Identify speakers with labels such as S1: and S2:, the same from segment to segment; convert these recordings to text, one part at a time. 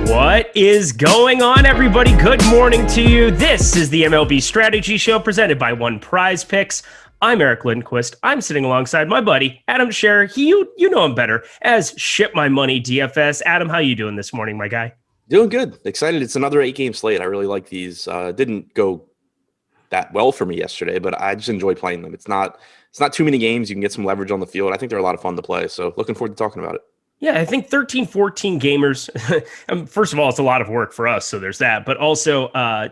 S1: What is going on, everybody? Good morning to you. This is the MLB Strategy Show presented by PrizePicks. I'm Eric Lindquist. I'm sitting alongside my buddy, Adam Scherer. You know him better as Ship My Money DFS. Adam, how you doing this morning, my guy?
S2: Doing good. Excited. It's another 8-game slate. I really like these. Didn't go that well for me yesterday, but I just enjoy playing them. It's not too many games. You can get some leverage on the field. I think they're a lot of fun to play. So looking forward to talking about it.
S1: Yeah, I think 13, 14 gamers. First of all, it's a lot of work for us, so there's that. But also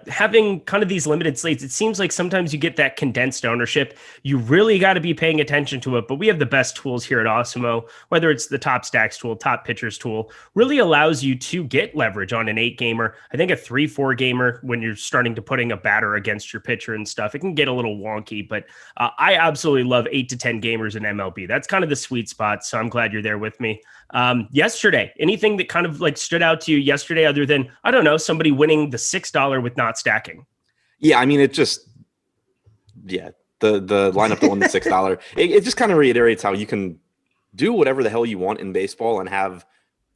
S1: having kind of these limited slates, it seems like sometimes you get that condensed ownership. You really got to be paying attention to it. But we have the best tools here at Awesemo, whether it's the top stacks tool, top pitchers tool, really allows you to get leverage on an 8-gamer. I think a 3-4 gamer, when you're starting to putting a batter against your pitcher and stuff, it can get a little wonky. But I absolutely love 8 to 10 gamers in MLB. That's kind of the sweet spot. So I'm glad you're there with me. Yesterday, anything that kind of like stood out to you yesterday other than, I don't know, somebody winning the $6 with not stacking?
S2: Yeah, I mean, the lineup that won the $6, it just kind of reiterates how you can do whatever the hell you want in baseball and have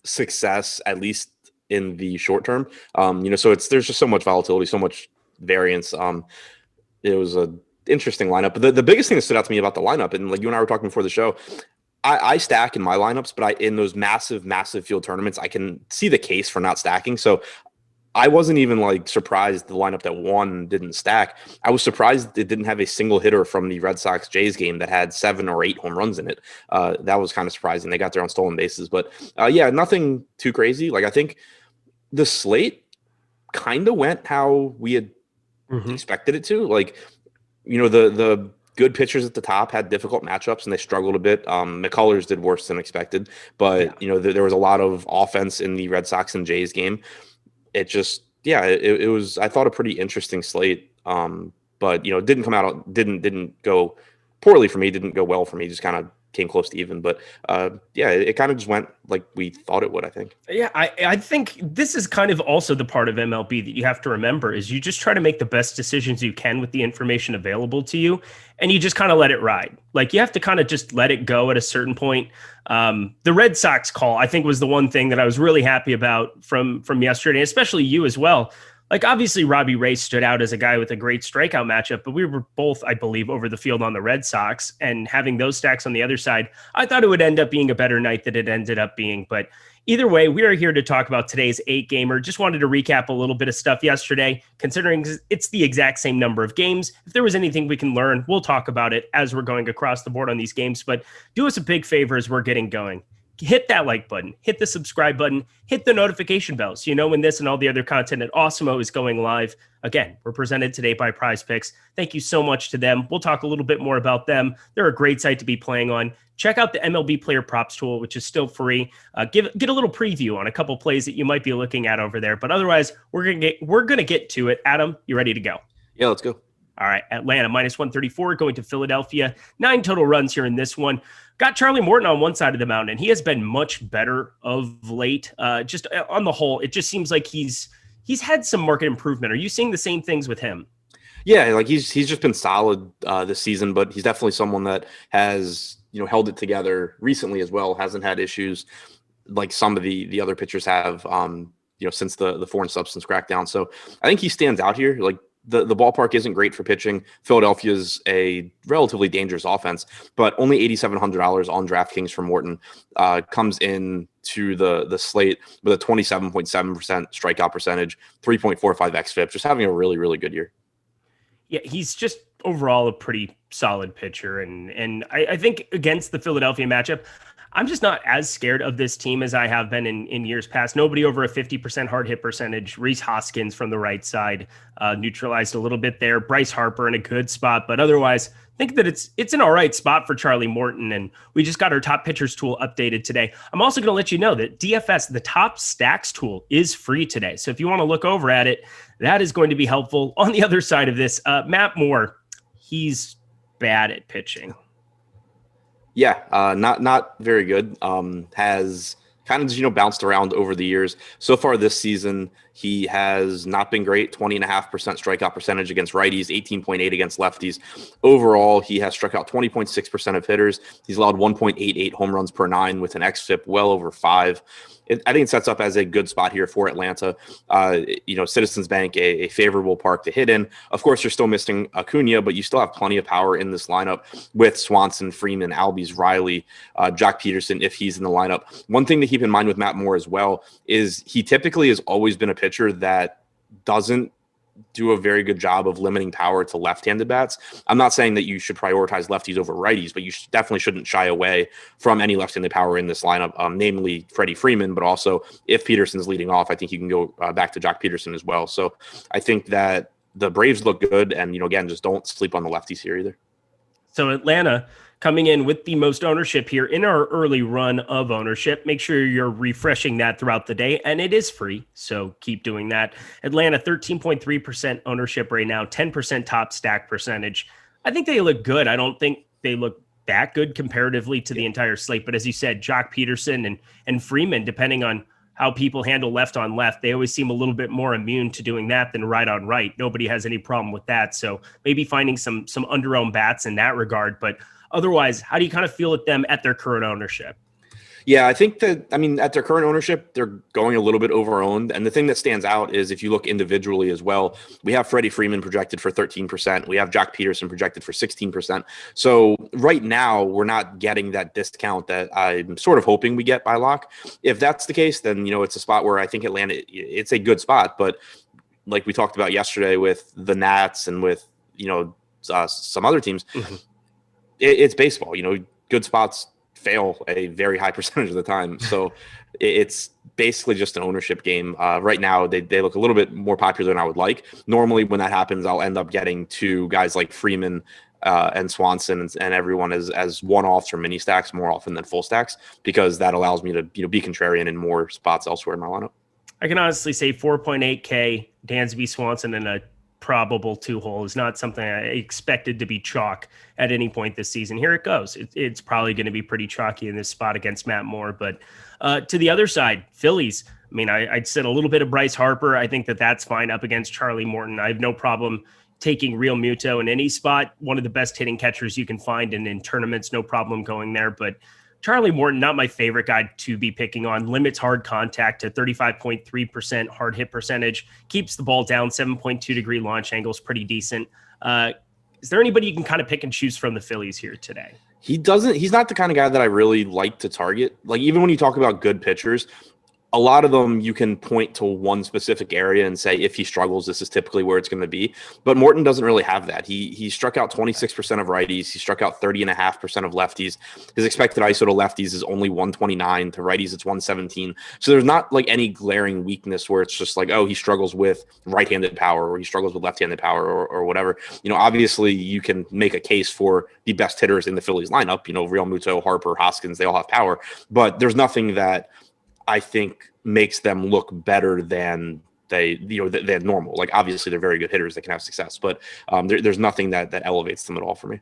S2: success, at least in the short term. So there's just so much volatility, so much variance. It was an interesting lineup. But the biggest thing that stood out to me about the lineup, and like you and I were talking before the show, I stack in my lineups, but in those massive field tournaments, I can see the case for not stacking. So I wasn't even like surprised the lineup that won didn't stack. I was surprised it didn't have a single hitter from the Red Sox Jays game that had 7 or 8 home runs in it. That was kind of surprising. They got there on stolen bases, but nothing too crazy. Like I think the slate kind of went how we had expected it to. Like, the good pitchers at the top had difficult matchups and they struggled a bit. McCullers did worse than expected, but there was a lot of offense in the Red Sox and Jays game. It was, I thought, a pretty interesting slate. But didn't come out, didn't go poorly for me, didn't go well for me, just kind of came close to even. But it kind of just went like we thought it would, I think.
S1: Yeah, I think this is kind of also the part of MLB that you have to remember is you just try to make the best decisions you can with the information available to you, and you just kind of let it ride. Like you have to kind of just let it go at a certain point. The Red Sox call, I think, was the one thing that I was really happy about from yesterday, especially you as well. Like, obviously, Robbie Ray stood out as a guy with a great strikeout matchup, but we were both, I believe, over the field on the Red Sox, and having those stacks on the other side, I thought it would end up being a better night than it ended up being. But either way, we are here to talk about today's 8-gamer. Just wanted to recap a little bit of stuff yesterday, considering it's the exact same number of games. If there was anything we can learn, we'll talk about it as we're going across the board on these games. But do us a big favor as we're getting going. Hit that like button, hit the subscribe button, hit the notification bell so you know when this and all the other content at Awesemo is going live. Again, we're presented today by PrizePicks. Thank you so much to them. We'll talk a little bit more about them. They're a great site to be playing on. Check out the MLB Player Props tool, which is still free. Get a little preview on a couple plays that you might be looking at over there. But otherwise, we're gonna get to it. Adam, you ready to go?
S2: Yeah, let's go.
S1: All right, Atlanta -134 going to Philadelphia. 9 total runs here in this one. Got Charlie Morton on one side of the mountain, and he has been much better of late. Just on the whole, it just seems like he's had some market improvement. Are you seeing the same things with him?
S2: Yeah, like he's just been solid this season, but he's definitely someone that has held it together recently as well. Hasn't had issues like some of the other pitchers have since the foreign substance crackdown. So I think he stands out here. Like the ballpark isn't great for pitching. Philadelphia's a relatively dangerous offense, but only $8,700 on DraftKings for Morton comes in to the slate with a 27.7% strikeout percentage, 3.45 xFIP, just having a really, really good year.
S1: Yeah, he's just overall a pretty solid pitcher. And I think against the Philadelphia matchup, I'm just not as scared of this team as I have been in years past. Nobody over a 50% hard hit percentage. Rhys Hoskins from the right side neutralized a little bit there. Bryce Harper in a good spot, but otherwise, I think that it's an all right spot for Charlie Morton. And we just got our top pitchers tool updated today. I'm also going to let you know that DFS, the top stacks tool, is free today. So if you want to look over at it, that is going to be helpful. On the other side of this, Matt Moore, he's bad at pitching.
S2: Yeah, not very good. Has kind of bounced around over the years. So far this season, He has not been great, 20.5% strikeout percentage against righties, 18.8 against lefties. Overall, he has struck out 20.6% of hitters. He's allowed 1.88 home runs per nine with an xFIP well over 5. I think it sets up as a good spot here for Atlanta. Citizens Bank, a favorable park to hit in. Of course, you're still missing Acuna, but you still have plenty of power in this lineup with Swanson, Freeman, Albies, Riley, Jock Peterson, if he's in the lineup. One thing to keep in mind with Matt Moore as well is he typically has always been a pitcher that doesn't do a very good job of limiting power to left-handed bats. I'm not saying that you should prioritize lefties over righties, but you definitely shouldn't shy away from any left-handed power in this lineup, namely Freddie Freeman, but also if Peterson's leading off, I think you can go back to Jock Peterson as well. So I think that the Braves look good, and, again, just don't sleep on the lefties here either.
S1: So Atlanta coming in with the most ownership here in our early run of ownership. Make sure you're refreshing that throughout the day, and it is free, so keep doing that. Atlanta, 13.3% ownership right now, 10% top stack percentage. I think they look good. I don't think they look that good comparatively to the entire slate, but as you said, Jock Peterson and Freeman, depending on how people handle left on left, they always seem a little bit more immune to doing that than right on right. Nobody has any problem with that. So maybe finding some under-owned bats in that regard, but otherwise, how do you kind of feel with them at their current ownership?
S2: Yeah, I think that, at their current ownership, they're going a little bit over-owned. And the thing that stands out is if you look individually as well, we have Freddie Freeman projected for 13%. We have Jock Peterson projected for 16%. So right now, we're not getting that discount that I'm sort of hoping we get by lock. If that's the case, then, it's a spot where I think Atlanta, it's a good spot. But like we talked about yesterday with the Nats and with, some other teams, it's baseball. Good spots fail a very high percentage of the time. So it's basically just an ownership game. Right now, they look a little bit more popular than I would like. Normally, when that happens, I'll end up getting to guys like Freeman and Swanson and everyone as one-offs or mini stacks more often than full stacks, because that allows me to be contrarian in more spots elsewhere in my lineup.
S1: I can honestly say 4.8K, Dansby, Swanson, and a probable 2-hole is not something I expected to be chalk at any point this season. Here it goes. It's probably going to be pretty chalky in this spot against Matt Moore. But to the other side, Phillies, I'd said a little bit of Bryce Harper. I think that's fine up against Charlie Morton. I have no problem taking Real Muto in any spot. One of the best hitting catchers you can find in tournaments, no problem going there. But Charlie Morton, not my favorite guy to be picking on. Limits hard contact to 35.3% hard hit percentage. Keeps the ball down, 7.2-degree launch angle is pretty decent. Is there anybody you can kind of pick and choose from the Phillies here today?
S2: He's not the kind of guy that I really like to target. Like, even when you talk about good pitchers, a lot of them you can point to one specific area and say, if he struggles, this is typically where it's going to be. But Morton doesn't really have that. He struck out 26% of righties. He struck out 30.5% of lefties. His expected ISO to lefties is only 129. To righties, it's 117. So there's not like any glaring weakness where it's just like, oh, he struggles with right-handed power or he struggles with left-handed power or whatever. Obviously you can make a case for the best hitters in the Phillies lineup. Real Muto, Harper, Hoskins, they all have power. But there's nothing that I think makes them look better than they're normal. Like, obviously they're very good hitters that can have success, but there's nothing that elevates them at all for me.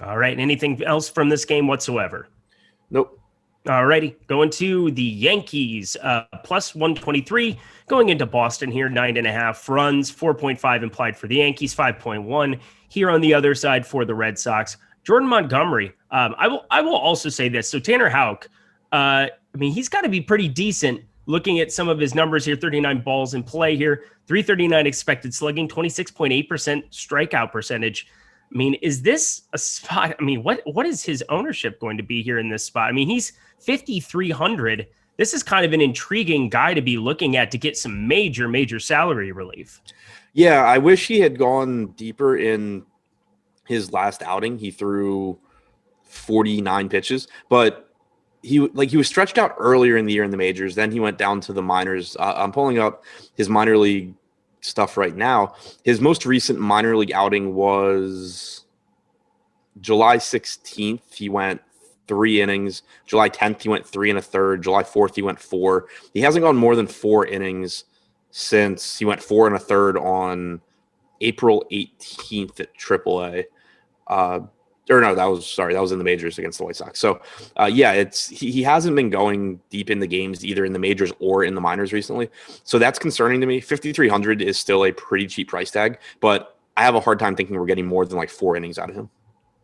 S1: All right. Anything else from this game whatsoever?
S2: Nope.
S1: All righty. Going to the Yankees, plus 123, going into Boston here, 9.5 runs, 4.5 implied for the Yankees, 5.1 here on the other side for the Red Sox. Jordan Montgomery. I will also say this. So Tanner Houck, he's got to be pretty decent looking at some of his numbers here. 39 balls in play here, 339 expected slugging, 26.8% strikeout percentage. Is this a spot? What is his ownership going to be here in this spot? He's 5,300. This is kind of an intriguing guy to be looking at to get some major salary relief.
S2: Yeah, I wish he had gone deeper in his last outing. He threw 49 pitches, but he was stretched out earlier in the year in the majors. Then he went down to the minors. I'm pulling up his minor league stuff right now. His most recent minor league outing was July 16th. He went 3 innings. July 10th, he went 3 1/3. July 4th, he went 4. He hasn't gone more than 4 innings since he went 4 1/3 on April 18th at AAA. Or no, that was in the majors against the White Sox. So, yeah, he hasn't been going deep in the games either in the majors or in the minors recently. So that's concerning to me. 5,300 is still a pretty cheap price tag, but I have a hard time thinking we're getting more than like 4 innings out of him.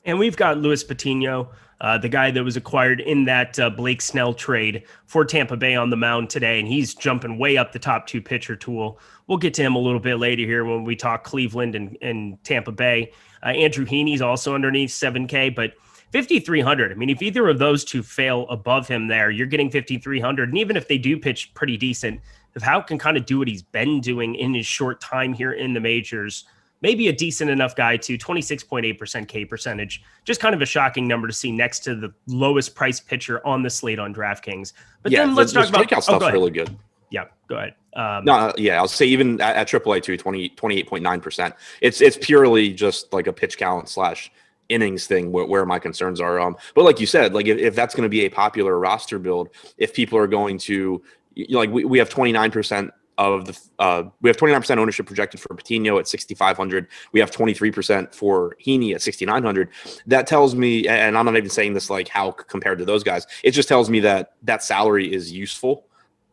S1: And we've got Luis Patino, the guy that was acquired in that Blake Snell trade for Tampa Bay on the mound today, and he's jumping way up the top 2 pitcher tool. We'll get to him a little bit later here when we talk Cleveland and Tampa Bay. Andrew Heaney's also underneath 7K, but 5,300. I mean, if either of those two fail above him there, you're getting 5,300. And even if they do pitch pretty decent, if Houck can kind of do what he's been doing in his short time here in the majors, maybe a decent enough guy to 26.8% K percentage. Just kind of a shocking number to see next to the lowest price pitcher on the slate on DraftKings. But then let's talk about
S2: strikeout stuff's really good.
S1: Yeah, go ahead.
S2: I'll say even at AAA too, 28.9%. It's purely just like a pitch count / innings thing where my concerns are. But like you said, like if that's going to be a popular roster build, if people are going to like we have 29% of the we have 29% ownership projected for Patino at 6,500. We have 23% for Heaney at 6,900. That tells me, and I'm not even saying this like how compared to those guys, it just tells me that salary is useful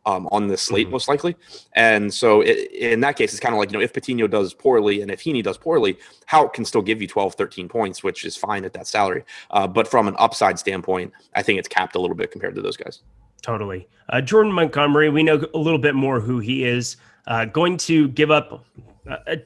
S2: on this slate, most likely. And so in that case, it's kind of like, if Patino does poorly and if Heaney does poorly, Houck can still give you 12, 13 points, which is fine at that salary. But from an upside standpoint, I think it's capped a little bit compared to those guys.
S1: Totally. Jordan Montgomery, we know a little bit more who he is. Going to give up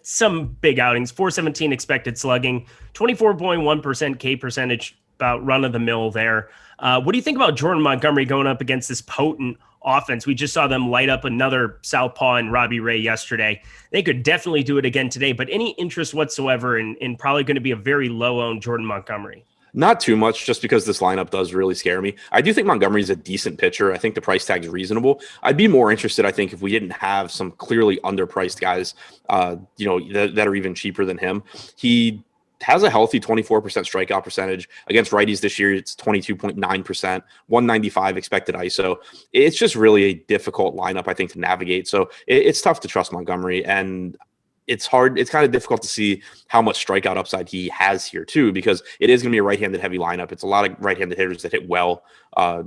S1: some big outings, 417 expected slugging, 24.1% K percentage, about run of the mill there. What do you think about Jordan Montgomery going up against this potent offense? We just saw them light up another southpaw in Robbie Ray yesterday. They could definitely do it again today, but any interest whatsoever in probably going to be a very low-owned Jordan Montgomery?
S2: Not too much, just because this lineup does really scare me. I do think Montgomery's a decent pitcher. I think the price tag's reasonable. I'd be more interested, I think, if we didn't have some clearly underpriced guys, that are even cheaper than him. He has a healthy 24% strikeout percentage. Against righties this year, it's 22.9%, 195 expected ISO. It's just really a difficult lineup, I think, to navigate. So it's tough to trust Montgomery, and it's hard. It's kind of difficult to see how much strikeout upside he has here too, because it is going to be a right-handed heavy lineup. It's a lot of right-handed hitters that hit well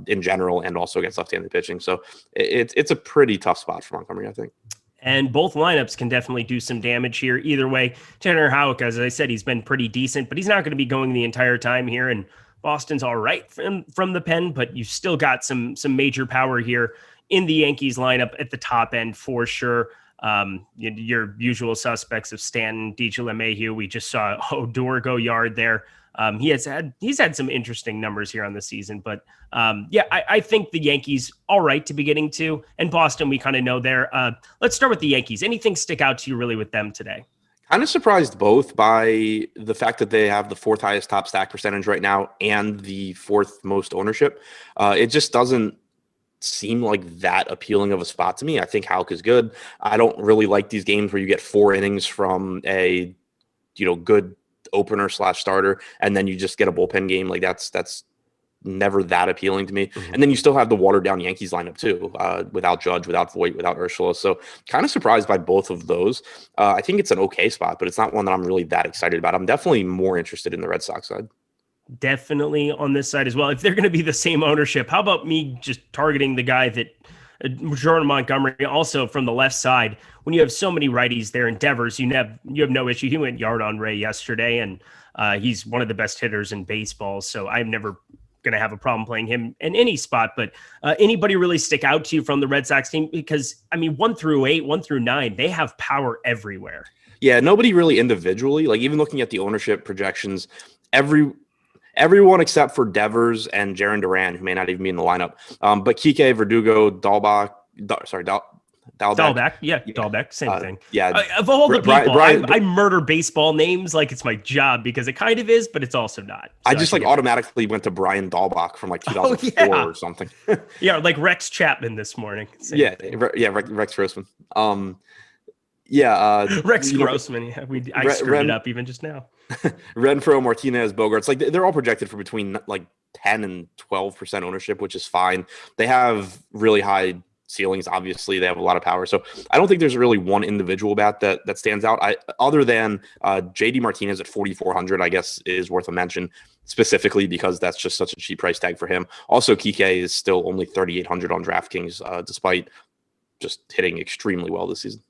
S2: in general, and also against left-handed pitching. So it's a pretty tough spot for Montgomery, I think.
S1: And both lineups can definitely do some damage here. Either way, Tanner Houck, as I said, he's been pretty decent, but he's not going to be going the entire time here. And Boston's all right from the pen, but you've still got some major power here in the Yankees lineup at the top end for sure. Your usual suspects of Stanton, DJ LeMahieu. We just saw Odor go yard there. He's had some interesting numbers here on the season, but I think the Yankees all right to be getting to, and Boston we kind of know there. Let's start with the Yankees. Anything stick out to you really with them today?
S2: Kind of surprised both by the fact that they have the 4th highest top stack percentage right now and the 4th most ownership. It just doesn't seem like that appealing of a spot to me. I think Houck is good. I don't really like these games where you get 4 innings from a good opener / starter, and then you just get a bullpen game. Like that's never that appealing to me. And then you still have the watered down Yankees lineup too, without Judge, without Voit, without Urshela. So kind of surprised by both of those. I think it's an okay spot, but it's not one that I'm really that excited about. I'm definitely more interested in the Red Sox side.
S1: Definitely on this side as well. If they're going to be the same ownership, how about me just targeting the guy that Jordan Montgomery also from the left side? When you have so many righties there in Devers, you have no issue. He went yard on Ray yesterday, and he's one of the best hitters in baseball. So I'm never going to have a problem playing him in any spot. But anybody really stick out to you from the Red Sox team? Because 1 through 8, 1 through 9, they have power everywhere.
S2: Yeah, nobody really individually. Like even looking at the ownership projections, everyone except for Devers and Jarren Duran, who may not even be in the lineup. But Kike, Verdugo, Dalbec. Dalbec, same thing. Yeah.
S1: Of all the people, I murder baseball names like it's my job, because it kind of is, but it's also not. So
S2: I just automatically went to Brian Dalbec from 2004 or something.
S1: Yeah, like Rex Chapman this morning.
S2: Rex Grossman.
S1: Rex Grossman. I screwed it up even just now.
S2: Renfroe, Martinez, Bogarts, like they're all projected for between 10 and 12% ownership, which is fine. They have really high ceilings. Obviously, they have a lot of power. So I don't think there's really one individual bat that stands out. Other than JD Martinez at 4,400, I guess is worth a mention. specifically because that's just such a cheap price tag for him. Also, Kike is still only 3,800 on DraftKings, despite just hitting extremely well this season.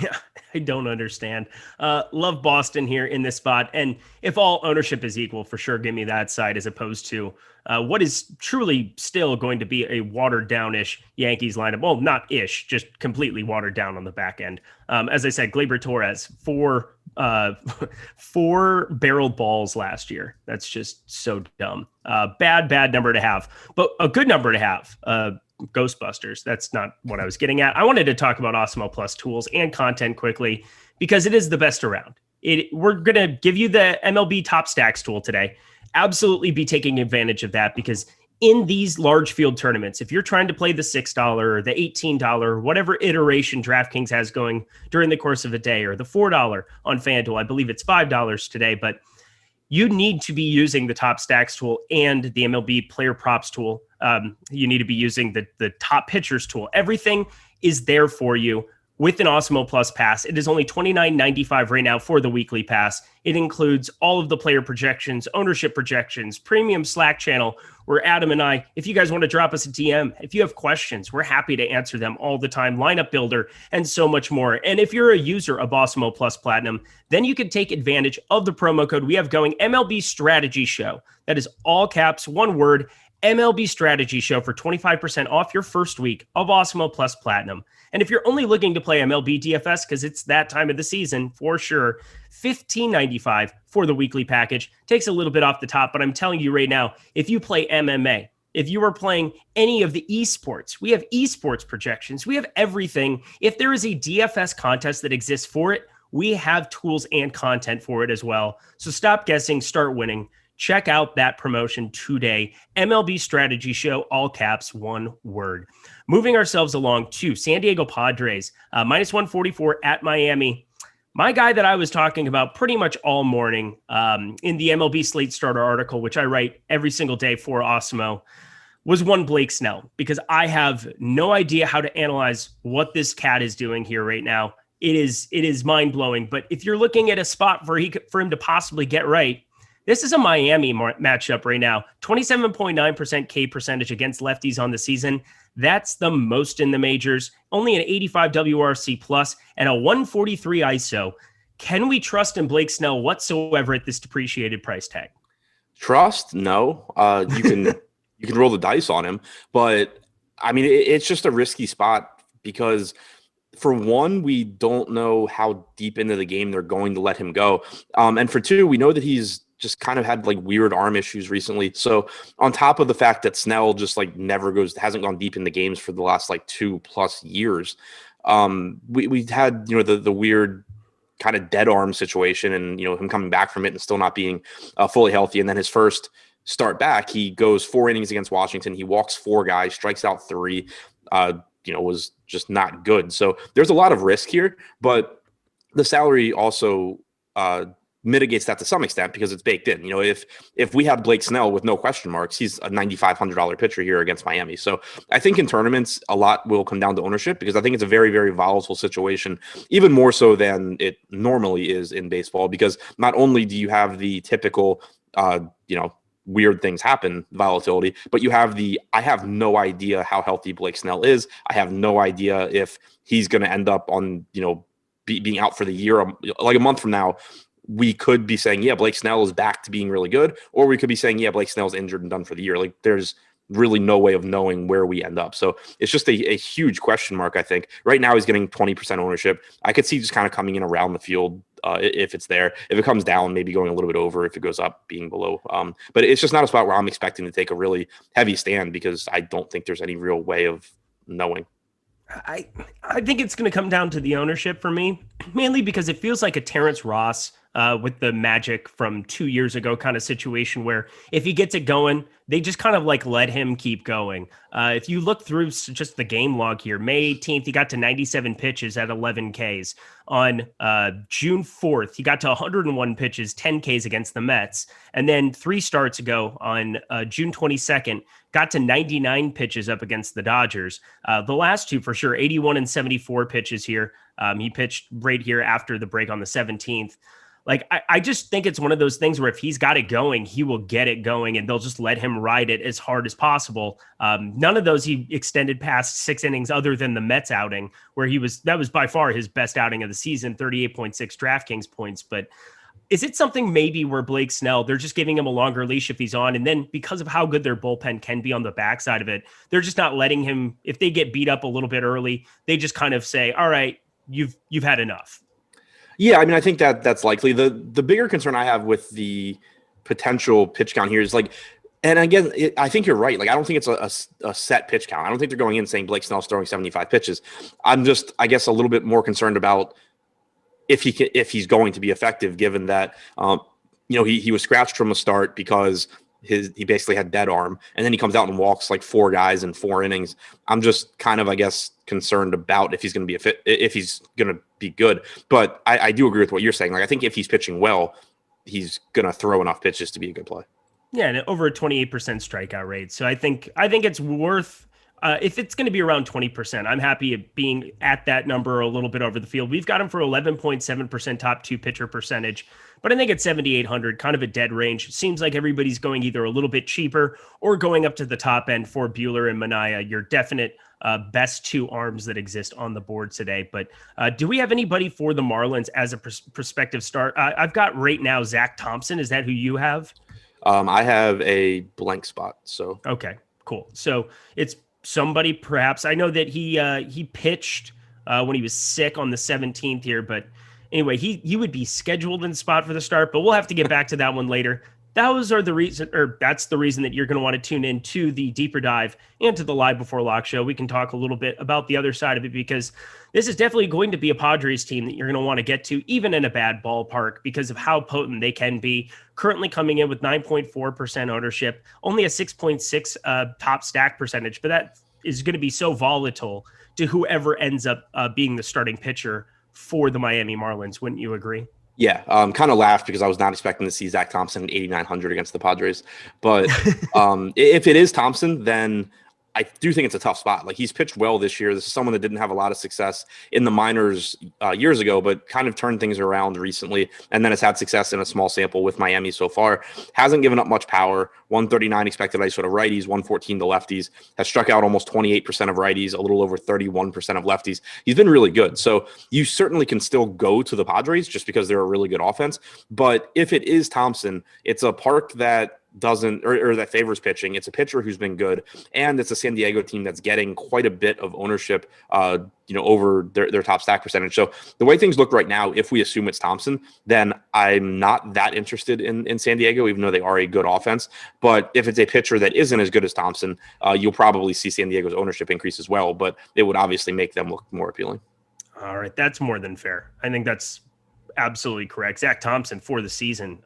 S1: Yeah, I don't understand. Love Boston here in this spot. And if all ownership is equal, for sure, give me that side as opposed to what is truly still going to be a watered down-ish Yankees lineup. Well, not ish, just completely watered down on the back end. As I said, Gleyber Torres, four barreled balls last year. That's just so dumb. Bad number to have, but a good number to have. Ghostbusters. That's not what I was getting at. I wanted to talk about Awesemo Plus tools and content quickly because it is the best around. We're going to give you the MLB Top Stacks tool today. Absolutely be taking advantage of that because in these large field tournaments, if you're trying to play the $6 or the $18, whatever iteration DraftKings has going during the course of a day, or the $4 on FanDuel, I believe it's $5 today, but you need to be using the Top Stacks tool and the MLB Player Props tool. You need to be using the Top Pitchers tool. Everything is there for you with an Awesemo Plus pass. It is only $29.95 right now for the weekly pass. It includes all of the player projections, ownership projections, premium Slack channel where Adam and I, if you guys want to drop us a DM, if you have questions, we're happy to answer them all the time, lineup builder, and so much more. And if you're a user of Awesemo Plus Platinum, then you can take advantage of the promo code we have going, MLB Strategy Show. That is all caps, one word, MLB Strategy Show, for 25% off your first week of Awesemo Plus Platinum. And if you're only looking to play MLB DFS, because it's that time of the season, for sure, $15.95 for the weekly package. Takes a little bit off the top, but I'm telling you right now, if you play MMA, if you are playing any of the esports, we have esports projections. We have everything. If there is a DFS contest that exists for it, we have tools and content for it as well. So stop guessing, start winning. Check out that promotion today. MLB Strategy Show, all caps, one word. Moving ourselves along to San Diego Padres, minus 144 at Miami. My guy that I was talking about pretty much all morning in the MLB Slate Starter article, which I write every single day for Awesemo, was one Blake Snell, because I have no idea how to analyze what this cat is doing here right now. It is mind-blowing. But if you're looking at a spot for him to possibly get right, this is a Miami matchup right now. 27.9% K percentage against lefties on the season. That's the most in the majors. Only an 85 WRC plus and a 143 ISO. Can we trust in Blake Snell whatsoever at this depreciated price tag?
S2: Trust? No. You can roll the dice on him, but I mean, it's just a risky spot because, for one, we don't know how deep into the game they're going to let him go. And for two, we know that he's just kind of had like weird arm issues recently. So on top of the fact that Snell just like hasn't gone deep in the games for the last like 2+ years, we had, the weird kind of dead arm situation and, him coming back from it and still not being fully healthy. And then his first start back, he goes 4 innings against Washington. He walks 4 guys, strikes out 3, was just not good. So there's a lot of risk here, but the salary also mitigates that to some extent because it's baked in. If we had Blake Snell with no question marks, he's a $9,500 pitcher here against Miami. So I think in tournaments, a lot will come down to ownership because I think it's a very, very volatile situation, even more so than it normally is in baseball, because not only do you have the typical, weird things happen volatility, but you have I have no idea how healthy Blake Snell is. I have no idea if he's going to end up on, being out for the year. Like a month from now, we could be saying, yeah, Blake Snell is back to being really good, or we could be saying, yeah, Blake Snell's injured and done for the year. Like there's really no way of knowing where we end up. So it's just a huge question mark, I think. Right now he's getting 20% ownership. I could see just kind of coming in around the field if it's there. If it comes down, maybe going a little bit over. If it goes up, being below. But it's just not a spot where I'm expecting to take a really heavy stand because I don't think there's any real way of knowing.
S1: I think it's going to come down to the ownership for me, mainly because it feels like a Terrence Ross with the Magic from 2 years ago kind of situation where if he gets it going, they just kind of like let him keep going. If you look through just the game log here, May 18th, he got to 97 pitches at 11 Ks. On June 4th, he got to 101 pitches, 10 Ks against the Mets. And then 3 starts ago on June 22nd, got to 99 pitches up against the Dodgers. The last 2 for sure, 81 and 74 pitches here. He pitched right here after the break on the 17th. Like, I just think it's one of those things where if he's got it going, he will get it going and they'll just let him ride it as hard as possible. None of those he extended past 6 innings other than the Mets outing where that was by far his best outing of the season, 38.6 DraftKings points. But is it something maybe where Blake Snell, they're just giving him a longer leash if he's on? And then because of how good their bullpen can be on the backside of it, they're just not letting him, if they get beat up a little bit early, they just kind of say, all right, you've had enough.
S2: Yeah, I mean, I think that's likely. The bigger concern I have with the potential pitch count here is like, and again, I think you're right. Like, I don't think it's a set pitch count. I don't think they're going in saying Blake Snell's throwing 75 pitches. I'm just, I guess, a little bit more concerned about if he's going to be effective, given that he was scratched from the start because he basically had dead arm, and then he comes out and walks like 4 guys in 4 innings. I'm just kind of, I guess, concerned about if he's going to be if he's going to be good. But I do agree with what you're saying. Like, I think if he's pitching well, he's going to throw enough pitches to be a good play.
S1: Yeah, and over a 28% strikeout rate. So I think it's worth. If it's going to be around 20%, I'm happy at being at that number a little bit over the field. We've got him for 11.7% top 2 pitcher percentage, but I think at 7,800, kind of a dead range. It seems like everybody's going either a little bit cheaper or going up to the top end for Buehler and Manaea, your definite best 2 arms that exist on the board today. But do we have anybody for the Marlins as a prospective start? I've got right now Zach Thompson. Is that who you have?
S2: I have a blank spot. So
S1: okay, cool. So it's somebody perhaps. I know that he pitched when he was sick on the 17th here, but anyway, he would be scheduled in spot for the start, but we'll have to get back to that one later. That's the reason that you're going to want to tune in to the deeper dive and to the live before lock show. We can talk a little bit about the other side of it because this is definitely going to be a Padres team that you're going to want to get to, even in a bad ballpark, because of how potent they can be. Currently coming in with 9.4% ownership, only a 6.6 top stack percentage, but that is going to be so volatile to whoever ends up being the starting pitcher for the Miami Marlins. Wouldn't you agree?
S2: Yeah, kind of laughed because I was not expecting to see Zach Thompson at 8,900 against the Padres. But if it is Thompson, then I do think it's a tough spot. Like, he's pitched well this year. This is someone that didn't have a lot of success in the minors years ago, but kind of turned things around recently. And then has had success in a small sample with Miami so far. Hasn't given up much power. 139 expected ISO to righties, 114 to lefties. Has struck out almost 28% of righties, a little over 31% of lefties. He's been really good. So you certainly can still go to the Padres just because they're a really good offense. But if it is Thompson, it's a park that doesn't or that favors pitching. It's a pitcher who's been good, and it's a San Diego team that's getting quite a bit of ownership over their top stack percentage. So the way things look right now, if we assume it's Thompson, then I'm not that interested in San Diego, even though they are a good offense. But if it's a pitcher that isn't as good as Thompson, you'll probably see San Diego's ownership increase as well, but it would obviously make them look more appealing.
S1: All right, that's more than fair. I think that's absolutely correct. Zach Thompson for the season,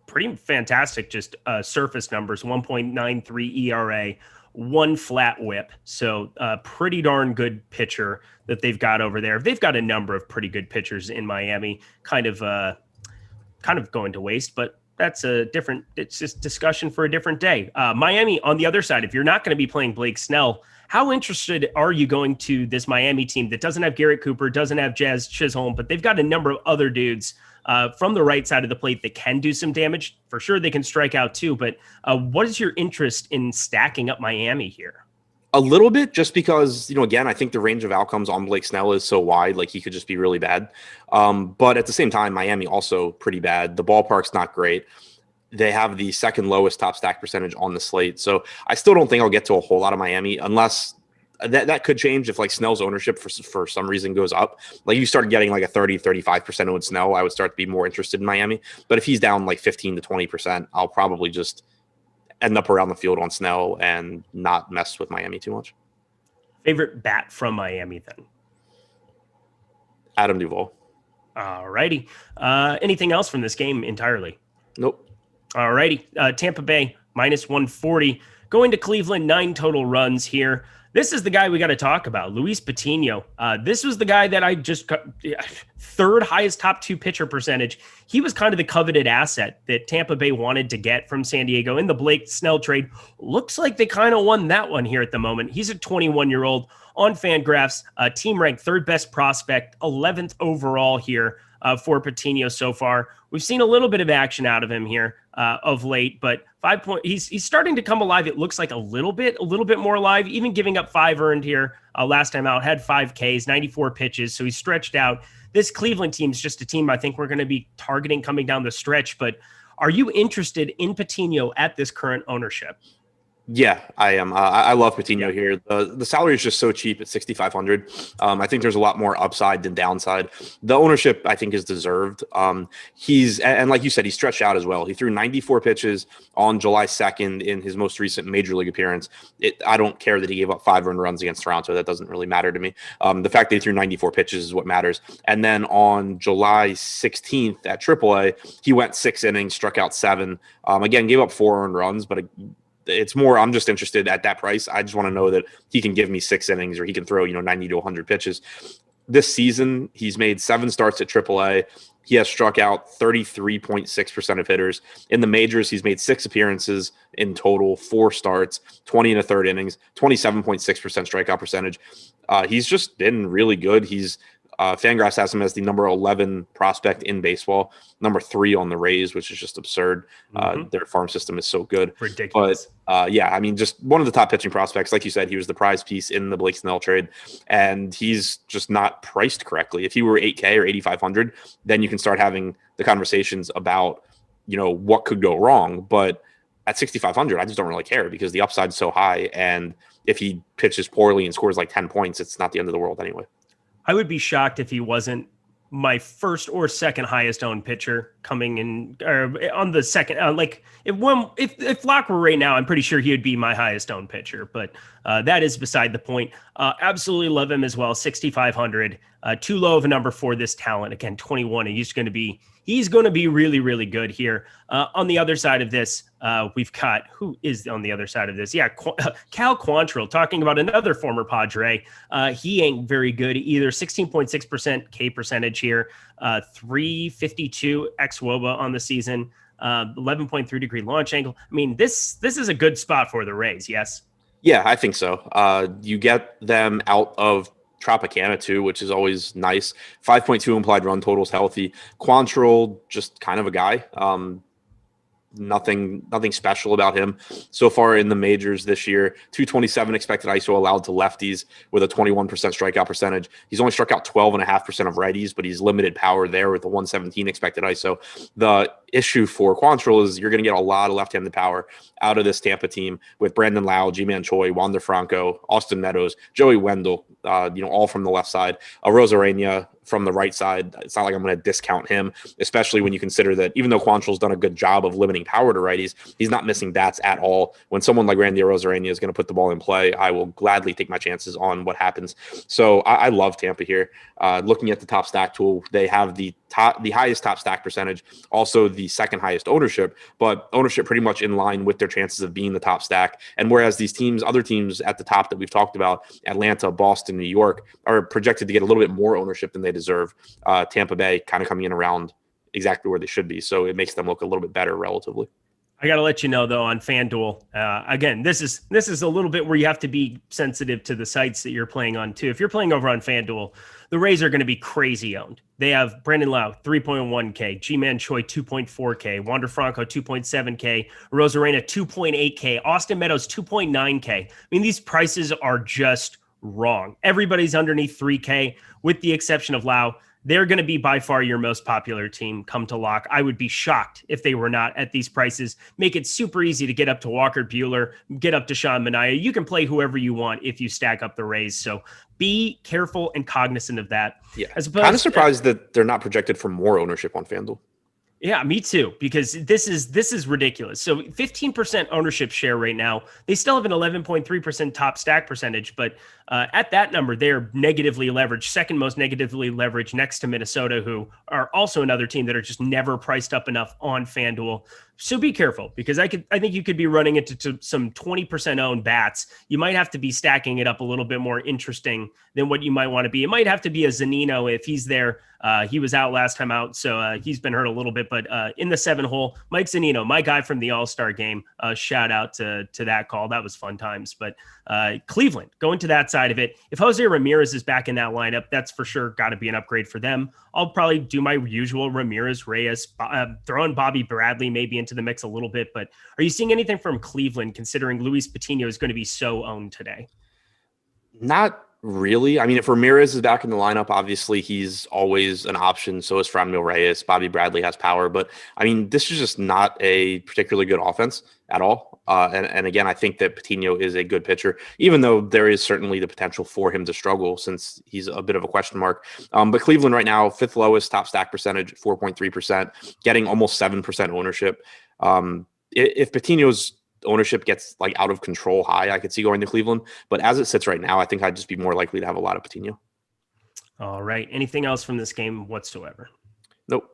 S1: pretty fantastic, just surface numbers, 1.93 ERA, 1 flat whip. So pretty darn good pitcher that they've got over there. They've got a number of pretty good pitchers in Miami, kind of going to waste, but it's just discussion for a different day. Miami on the other side, if you're not going to be playing Blake Snell, how interested are you going to this Miami team that doesn't have Garrett Cooper, doesn't have Jazz Chisholm, but they've got a number of other dudes from the right side of the plate that can do some damage? For sure, they can strike out too, but what is your interest in stacking up Miami here?
S2: A little bit, just because, again, I think the range of outcomes on Blake Snell is so wide, like he could just be really bad. But at the same time, Miami also pretty bad. The ballpark's not great. They have the second lowest top stack percentage on the slate. So I still don't think I'll get to a whole lot of Miami unless that could change if like Snell's ownership for some reason goes up. Like you started getting like a 30-35% owned Snell, I would start to be more interested in Miami. But if he's down like 15 to 20%, I'll probably just end up around the field on Snell and not mess with Miami too much.
S1: Favorite bat from Miami then?
S2: Adam Duvall.
S1: All righty. Anything else from this game entirely?
S2: Nope.
S1: All righty. Tampa Bay minus 140. Going to Cleveland, 9 total runs here. This is the guy we got to talk about, Luis Patino. This was the guy that I just third highest top 2 pitcher percentage. He was kind of the coveted asset that Tampa Bay wanted to get from San Diego in the Blake Snell trade. Looks like they kind of won that one here at the moment. He's a 21-year-old on FanGraphs, team ranked 3rd best prospect, 11th overall here. for Patino so far. We've seen a little bit of action out of him here of late, but he's starting to come alive. It looks like a little bit more alive, even giving up 5 earned here last time out, had 5 Ks, 94 pitches. So he's stretched out. This Cleveland team is just a team I think we're going to be targeting coming down the stretch, but are you interested in Patino at this current ownership?
S2: Yeah, I am. I love Patino here. The salary is just so cheap at $6,500. I think there's a lot more upside than downside. The ownership, I think, is deserved. And like you said, he's stretched out as well. He threw 94 pitches on July 2nd in his most recent major league appearance. I don't care that he gave up 5 earned runs against Toronto. That doesn't really matter to me. The fact that he threw 94 pitches is what matters. And then on July 16th at AAA, he went 6 innings, struck out 7. Again, gave up 4 earned runs, but it's more, I'm just interested at that price. I just want to know that he can give me 6 innings or he can throw, 90 to 100 pitches. This season, he's made 7 starts at AAA. He has struck out 33.6% of hitters. In the majors, he's made 6 appearances in total, 4 starts, 20 1/3 innings, 27.6% strikeout percentage. He's just been really good. Fangraphs has him as the number 11 prospect in baseball, number 3 on the Rays, which is just absurd. Their farm system is so good.
S1: Ridiculous.
S2: But just one of the top pitching prospects. Like you said, he was the prize piece in the Blake Snell trade, and he's just not priced correctly. If he were 8K or 8,500, then you can start having the conversations about, what could go wrong. But at 6,500, I just don't really care because the upside's so high. And if he pitches poorly and scores like 10 points, it's not the end of the world anyway.
S1: I would be shocked if he wasn't my first or second highest owned pitcher coming in on the second. If Locke were right now, I'm pretty sure he would be my highest owned pitcher, but that is beside the point. Absolutely love him as well. 6,500, too low of a number for this talent. Again, 21, and he's going to be really, really good here. On the other side of this, we've got, who is on the other side of this? Yeah, Cal Quantrill, talking about another former Padre. He ain't very good either. 16.6% K percentage here, 352 xWOBA on the season, 11.3 degree launch angle. I mean, this is a good spot for the Rays, yes? Yeah,
S2: I think so. You get them out of Tropicana too, which is always nice. 5.2 implied run totals healthy. Quantrill, just kind of a guy. Nothing special about him so far in the majors this year. 227 expected ISO allowed to lefties with a 21% strikeout percentage. He's only struck out 12.5% of righties, but he's limited power there with a 117 expected ISO. The issue for Quantrill is you're going to get a lot of left-handed power out of this Tampa team with Brandon Lau, G-Man Choi, Wander Franco, Austin Meadows, Joey Wendell, all from the left side. Rosarena from the right side. It's not like I'm going to discount him, especially when you consider that even though Quantrill's done a good job of limiting power to righties, he's not missing bats at all. When someone like Randy Rosarena is going to put the ball in play, I will gladly take my chances on what happens. So I love Tampa here. Looking at the top stack tool, they have the highest top stack percentage, also the second highest ownership, but ownership pretty much in line with their chances of being the top stack. And whereas these other teams at the top that we've talked about, Atlanta, Boston, New York, are projected to get a little bit more ownership than they deserve, Tampa Bay kind of coming in around exactly where they should be. So it makes them look a little bit better relatively.
S1: I got to let you know, though, on FanDuel, again, this is a little bit where you have to be sensitive to the sites that you're playing on, too. If you're playing over on FanDuel, the Rays are going to be crazy owned. They have Brandon Lau, 3.1K, G-Man Choi, 2.4K, Wander Franco, 2.7K, Rosarena, 2.8K, Austin Meadows, 2.9K. I mean, these prices are just wrong. Everybody's underneath 3K, with the exception of Lau. They're going to be by far your most popular team come to lock. I would be shocked if they were not at these prices. Make it super easy to get up to Walker Buehler, get up to Sean Manaea. You can play whoever you want if you stack up the Rays. So be careful and cognizant of that.
S2: Yeah, kind of surprised that they're not projected for more ownership on FanDuel.
S1: Yeah, me too, because this is ridiculous. So 15% ownership share right now. They still have an 11.3% top stack percentage, but at that number, they're negatively leveraged, second most negatively leveraged next to Minnesota, who are also another team that are just never priced up enough on FanDuel. So be careful, because I think you could be running into some 20% owned bats. You might have to be stacking it up a little bit more interesting than what you might want to be. It might have to be a Zunino if he's there. He was out last time out, so he's been hurt a little bit. But in the 7-hole, Mike Zunino, my guy from the All-Star game, shout out to that call. That was fun times. But Cleveland, going to that side of it, if Jose Ramirez is back in that lineup, that's for sure got to be an upgrade for them. I'll probably do my usual Ramirez, Reyes, throw in Bobby Bradley maybe into the mix a little bit. But are you seeing anything from Cleveland, considering Luis Patino is going to be so owned today?
S2: Not really. I mean, if Ramirez is back in the lineup, obviously he's always an option. So is Franmil Reyes. Bobby Bradley has power. But I mean, this is just not a particularly good offense at all. And again, I think that Patino is a good pitcher, even though there is certainly the potential for him to struggle since he's a bit of a question mark. But Cleveland right now, 5th lowest top stack percentage, 4.3%, getting almost 7% ownership. If Patino's ownership gets like out of control high, I could see going to Cleveland. But as it sits right now, I think I'd just be more likely to have a lot of Patino.
S1: All right. Anything else from this game whatsoever?
S2: Nope.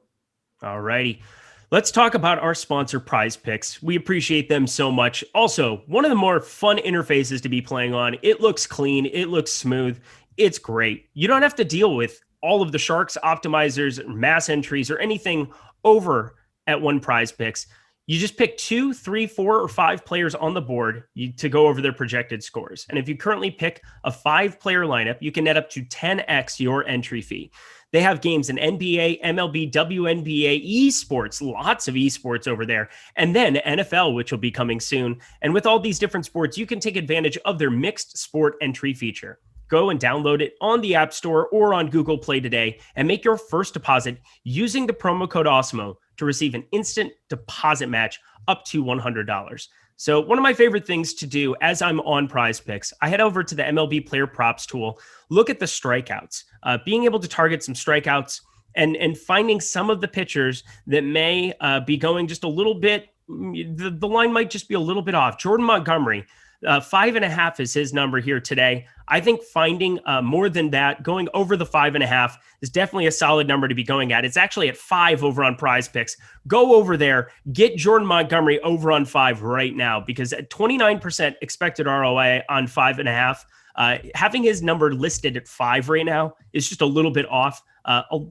S1: All righty. Let's talk about our sponsor, PrizePicks. We appreciate them so much. Also, one of the more fun interfaces to be playing on. It looks clean. It looks smooth. It's great. You don't have to deal with all of the sharks, optimizers, mass entries, or anything over at one PrizePicks. You just pick 2, 3, 4, or 5 players on the board to go over their projected scores. And if you currently pick a 5-player lineup, you can net up to 10x your entry fee. They have games in NBA, MLB, WNBA, esports, lots of esports over there, and then NFL, which will be coming soon. And with all these different sports, you can take advantage of their mixed sport entry feature. Go and download it on the App Store or on Google Play today and make your first deposit using the promo code Awesemo to receive an instant deposit match up to $100. So one of my favorite things to do as I'm on PrizePicks, I head over to the MLB Player Props tool, look at the strikeouts, being able to target some strikeouts and finding some of the pitchers that may be going just a little bit, the line might just be a little bit off. Jordan Montgomery, 5.5 is his number here today. I think finding more than that, going over the 5.5 is definitely a solid number to be going at. It's actually at 5 over on PrizePicks. Go over there, get Jordan Montgomery over on 5 right now, because at 29% expected ROI on 5.5, having his number listed at 5 right now is just a little bit off.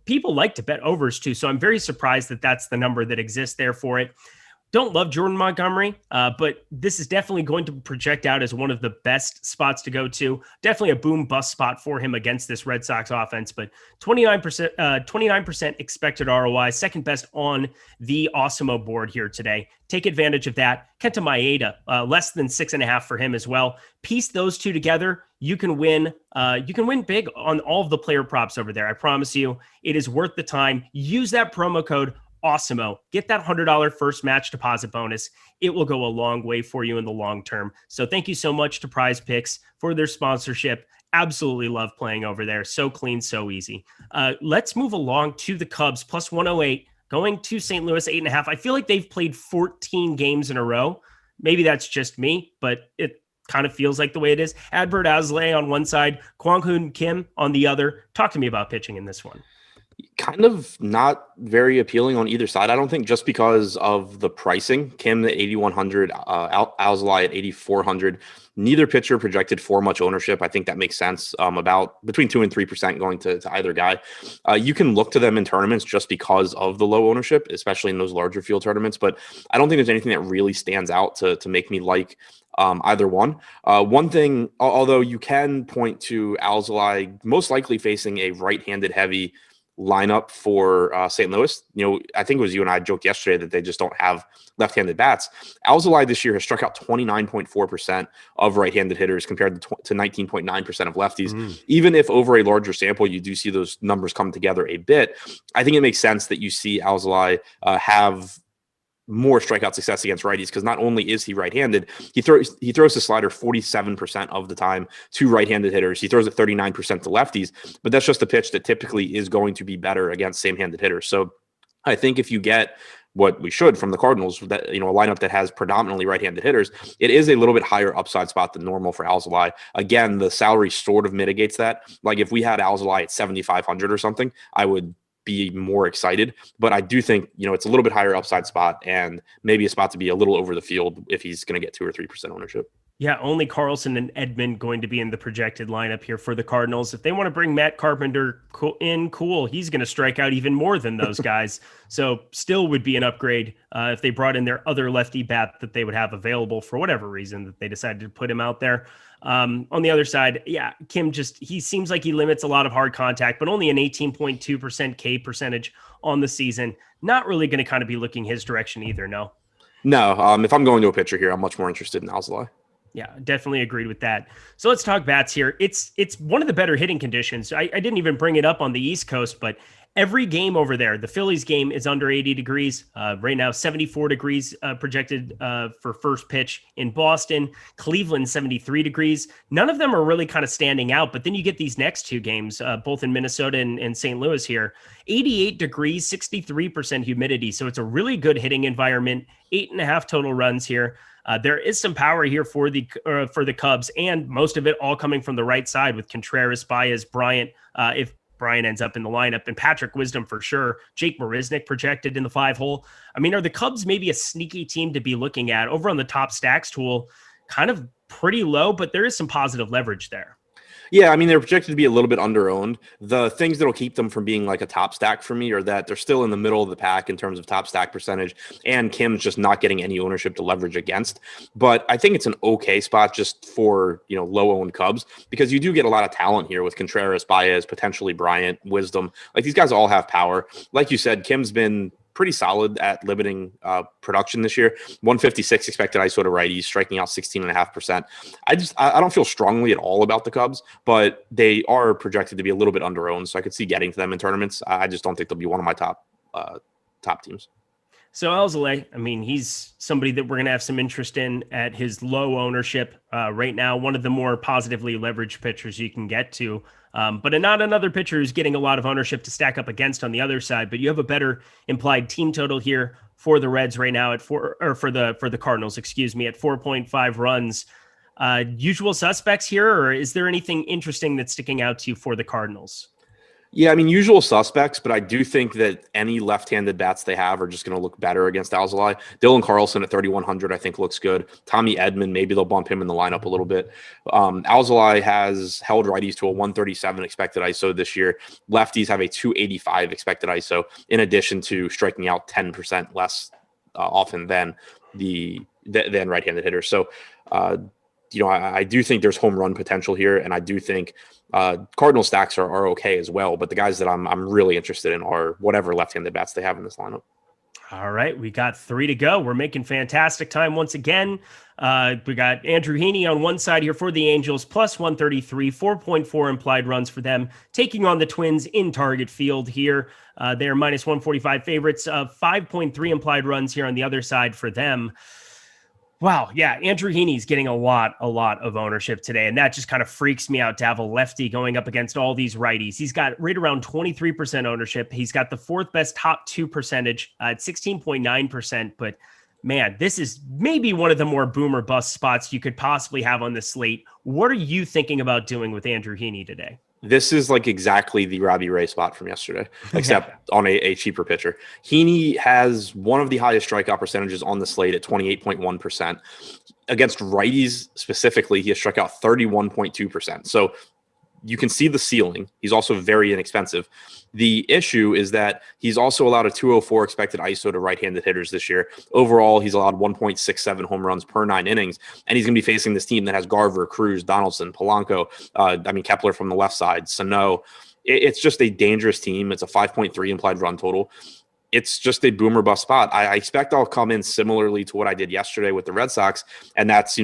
S1: People like to bet overs too, so I'm very surprised that that's the number that exists there for it. Don't love Jordan Montgomery, but this is definitely going to project out as one of the best spots to go to. Definitely a boom bust spot for him against this Red Sox offense, but 29% expected ROI, second best on the Awesemo board here today. Take advantage of that. Kenta Maeda, less than 6.5 for him as well. Piece those two together. You can win. You can win big on all of the player props over there. I promise you, it is worth the time. Use that promo code Awesemo. Get that $100 first match deposit bonus. It will go a long way for you in the long term. So thank you so much to PrizePicks for their sponsorship. Absolutely love playing over there. So clean, so easy. Let's move along to the Cubs, plus 108, going to St. Louis, 8.5. I feel like they've played 14 games in a row. Maybe that's just me, but it kind of feels like the way it is. Adbert Azley on one side, Kwang Hoon Kim on the other. Talk to me about pitching in this one.
S2: Kind of not very appealing on either side, I don't think, just because of the pricing. Kim at 8,100, Alzolay at 8,400. Neither pitcher projected for much ownership. I think that makes sense. About between 2 and 3% going to either guy. You can look to them in tournaments just because of the low ownership, especially in those larger field tournaments. But I don't think there's anything that really stands out to make me like either one. One thing, although you can point to Alzolay most likely facing a right-handed heavy lineup for St. Louis. You know, I think it was you and I joked yesterday that they just don't have left-handed bats. Alzolay this year has struck out 29.4% of right-handed hitters compared to 19.9% of lefties. Even if over a larger sample, you do see those numbers come together a bit. I think it makes sense that you see Alzolay have more strikeout success against righties, because not only is he right-handed, he throws the slider 47% of the time to right-handed hitters. He throws it 39% to lefties, but that's just a pitch that typically is going to be better against same-handed hitters. So I think if you get what we should from the Cardinals, that, you know, a lineup that has predominantly right-handed hitters, it is a little bit higher upside spot than normal for Alzolay. Again, the salary sort of mitigates that. Like if we had Alzolay at 7,500 or something, I would be more excited, but I do think, you know, it's a little bit higher upside spot and maybe a spot to be a little over the field if he's going to get 2 or 3% ownership.
S1: Yeah, only Carlson and Edman going to be in the projected lineup here for the Cardinals. If they want to bring Matt Carpenter in, cool. He's going to strike out even more than those guys. So still would be an upgrade if they brought in their other lefty bat that they would have available for whatever reason that they decided to put him out there. On the other side, yeah, Kim he seems like he limits a lot of hard contact, but only an 18.2% K percentage on the season. Not really going to kind of be looking his direction either, no?
S2: No, if I'm going to a pitcher here, I'm much more interested in Alzolay.
S1: Yeah, definitely agreed with that. So let's talk bats here. It's one of the better hitting conditions. I didn't even bring it up on the East Coast, but every game over there, the Phillies game is under 80 degrees. Right now, 74 degrees projected for first pitch in Boston. Cleveland, 73 degrees. None of them are really kind of standing out, but then you get these next two games, both in Minnesota and St. Louis here. 88 degrees, 63% humidity. So it's a really good hitting environment. 8.5 total runs here. There is some power here for the Cubs, and most of it all coming from the right side with Contreras, Baez, Bryant, if Bryant ends up in the lineup, and Patrick Wisdom for sure. Jake Marisnick projected in the 5-hole. I mean, are the Cubs maybe a sneaky team to be looking at? Over on the top stacks tool, kind of pretty low, but there is some positive leverage there.
S2: Yeah, I mean, they're projected to be a little bit underowned. The things that'll keep them from being like a top stack for me are that they're still in the middle of the pack in terms of top stack percentage, and Kim's just not getting any ownership to leverage against. But I think it's an okay spot just for, low-owned Cubs, because you do get a lot of talent here with Contreras, Baez, potentially Bryant, Wisdom. Like, these guys all have power. Like you said, Kim's been pretty solid at limiting production this year. 156 expected ISO to righties, striking out 16.5%. I don't feel strongly at all about the Cubs, but they are projected to be a little bit underowned, so I could see getting to them in tournaments. I just don't think they'll be one of my top teams.
S1: So Alzolay, I mean, he's somebody that we're going to have some interest in at his low ownership right now. One of the more positively leveraged pitchers you can get to. But not another pitcher who's getting a lot of ownership to stack up against on the other side. But you have a better implied team total here for the Reds right now at for the Cardinals, at 4.5 runs. Usual suspects here, or is there anything interesting that's sticking out to you for the Cardinals?
S2: Yeah, I mean, usual suspects, but I do think that any left-handed bats they have are just going to look better against Alzolay. Dylan Carlson at 3,100, I think, looks good. Tommy Edman, maybe they'll bump him in the lineup a little bit. Alzolay has held righties to a 137 expected ISO this year. Lefties have a 285 expected ISO, in addition to striking out 10% less often than right-handed hitters. So, I do think there's home run potential here, and I do think Cardinal stacks are okay as well. But the guys that I'm really interested in are whatever left-handed bats they have in this lineup.
S1: All right, we got 3 to go. We're making fantastic time once again. We got Andrew Heaney on one side here for the Angels, plus 133, 4.4 implied runs for them, taking on the Twins in Target Field here. They're minus 145 favorites, 5.3 implied runs here on the other side for them. Wow. Yeah. Andrew Heaney's getting a lot of ownership today. And that just kind of freaks me out to have a lefty going up against all these righties. He's got right around 23% ownership. He's got the 4th best top 2 percentage at 16.9%. But man, this is maybe one of the more boomer bust spots you could possibly have on the slate. What are you thinking about doing with Andrew Heaney today?
S2: This is like exactly the Robbie Ray spot from yesterday, except on a cheaper pitcher. Heaney has one of the highest strikeout percentages on the slate at 28.1%. Against righties specifically, he has struck out 31.2%. So you can see the ceiling. He's also very inexpensive. The issue is that he's also allowed a 204 expected ISO to right-handed hitters this year. Overall, he's allowed 1.67 home runs per 9 innings, and he's going to be facing this team that has Garver, Cruz, Donaldson, Polanco, Kepler from the left side, Sano. It's just a dangerous team. It's a 5.3 implied run total. It's just a boomer bust spot. I expect I'll come in similarly to what I did yesterday with the Red Sox, and that's,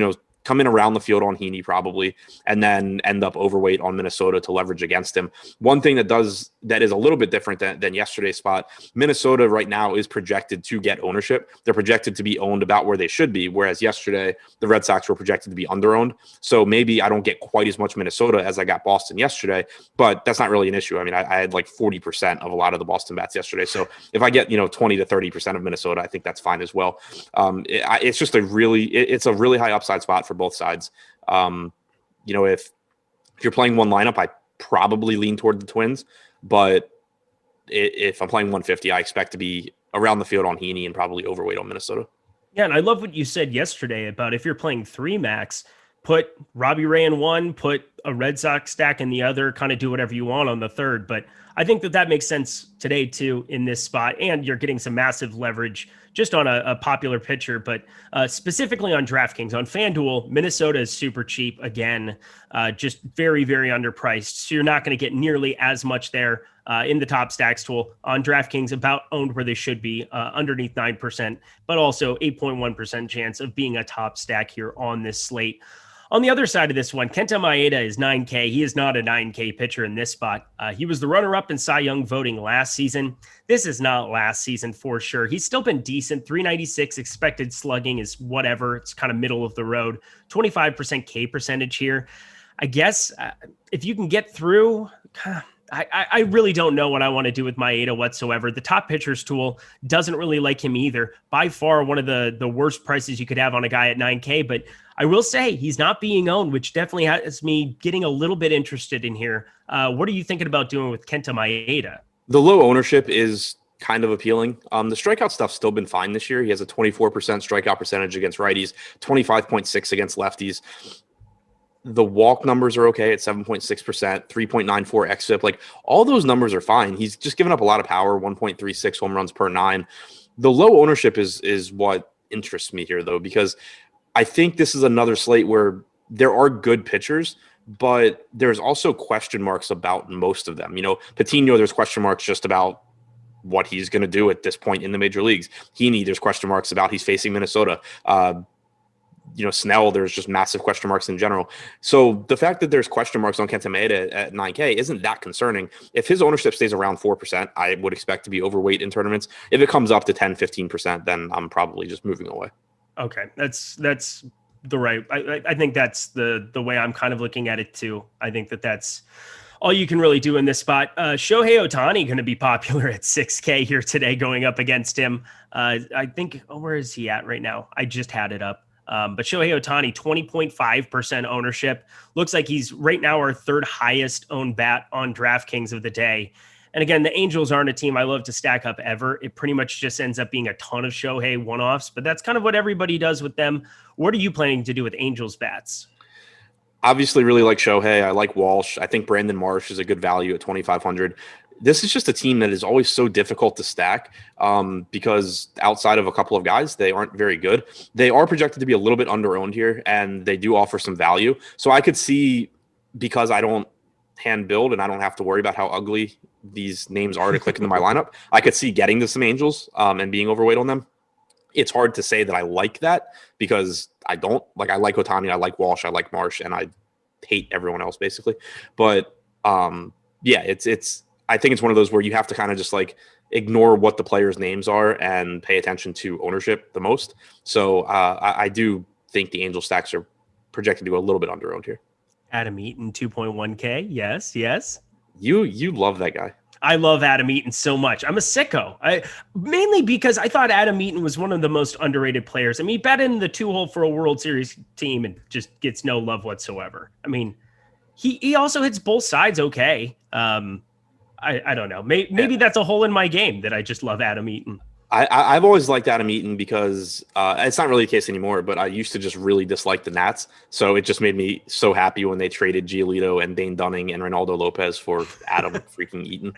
S2: come in around the field on Heaney probably, and then end up overweight on Minnesota to leverage against him. One thing that is a little bit different than yesterday's spot, Minnesota right now is projected to get ownership. They're projected to be owned about where they should be, whereas yesterday the Red Sox were projected to be underowned. So maybe I don't get quite as much Minnesota as I got Boston yesterday, but that's not really an issue. I mean, I had like 40% of a lot of the Boston bats yesterday. So if I get, 20 to 30% of Minnesota, I think that's fine as well. It's just a really high upside spot for both sides. If you're playing one lineup, I probably lean toward the Twins, but if I'm playing 150, I expect to be around the field on Heaney and probably overweight on Minnesota.
S1: Yeah, and I love what you said yesterday about if you're playing 3 max, put Robbie Ray in one, put a Red Sox stack in the other, kind of do whatever you want on the third. But I think that makes sense today too in this spot. And you're getting some massive leverage just on a popular pitcher, but specifically on DraftKings. On FanDuel, Minnesota is super cheap again, just very, very underpriced. So you're not going to get nearly as much there in the top stacks tool. On DraftKings, about owned where they should be, underneath 9%, but also 8.1% chance of being a top stack here on this slate. On the other side of this one, Kenta Maeda is 9K. He is not a 9K pitcher in this spot. He was the runner-up in Cy Young voting last season. This is not last season for sure. He's still been decent. 396 expected slugging is whatever. It's kind of middle of the road. 25% K percentage here. I guess if you can get through... I really don't know what I want to do with Maeda whatsoever. The top pitchers tool doesn't really like him either. By far, one of the worst prices you could have on a guy at 9K. But I will say he's not being owned, which definitely has me getting a little bit interested in here. What are you thinking about doing with Kenta Maeda?
S2: The low ownership is kind of appealing. The strikeout stuff's still been fine this year. He has a 24% strikeout percentage against righties, 25.6 against lefties. The walk numbers are okay at 7.6%, 3.94 xFIP. Like all those numbers are fine. He's just given up a lot of power, 1.36 home runs per 9. The low ownership is what interests me here, though, because I think this is another slate where there are good pitchers, but there's also question marks about most of them. You know, Patino, there's question marks just about what he's going to do at this point in the major leagues. Heaney, there's question marks about he's facing Minnesota. Snell, there's just massive question marks in general. So the fact that there's question marks on Kenta Maeda at 9K isn't that concerning. If his ownership stays around 4%, I would expect to be overweight in tournaments. If it comes up to 10, 15%, then I'm probably just moving away.
S1: Okay. That's the right. I think that's the way I'm kind of looking at it too. I think that's all you can really do in this spot. Shohei Ohtani going to be popular at 6K here today going up against him. I think, where is he at right now? I just had it up. But Shohei Ohtani, 20.5% ownership. Looks like he's right now our third highest owned bat on DraftKings of the day. And again, the Angels aren't a team I love to stack up ever. It pretty much just ends up being a ton of Shohei one-offs, but that's kind of what everybody does with them. What are you planning to do with Angels bats?
S2: Obviously really like Shohei. I like Walsh. I think Brandon Marsh is a good value at 2,500. This is just a team that is always so difficult to stack because outside of a couple of guys, they aren't very good. They are projected to be a little bit under-owned here, and they do offer some value. So I could see, because I don't hand build and I don't have to worry about how ugly these names are to click into my lineup, I could see getting to some Angels and being overweight on them. It's hard to say that I like that because I don't. Like, I like Ohtani, I like Walsh, I like Marsh, and I hate everyone else basically. But it's I think it's one of those where you have to kind of just like ignore what the players' names are and pay attention to ownership the most. So I do think the Angel stacks are projected to go a little bit under-owned here.
S1: Adam Eaton, 2.1K. Yes.
S2: You love that guy.
S1: I love Adam Eaton so much. I'm a sicko. Mainly because I thought Adam Eaton was one of the most underrated players. I mean, he batted in the 2-hole for a World Series team and just gets no love whatsoever. I mean, he also hits both sides okay. I don't know. Maybe that's a hole in my game that I just love Adam Eaton.
S2: I've always liked Adam Eaton because it's not really the case anymore, but I used to just really dislike the Nats. So it just made me so happy when they traded Giolito and Dane Dunning and Reynaldo Lopez for Adam freaking Eaton.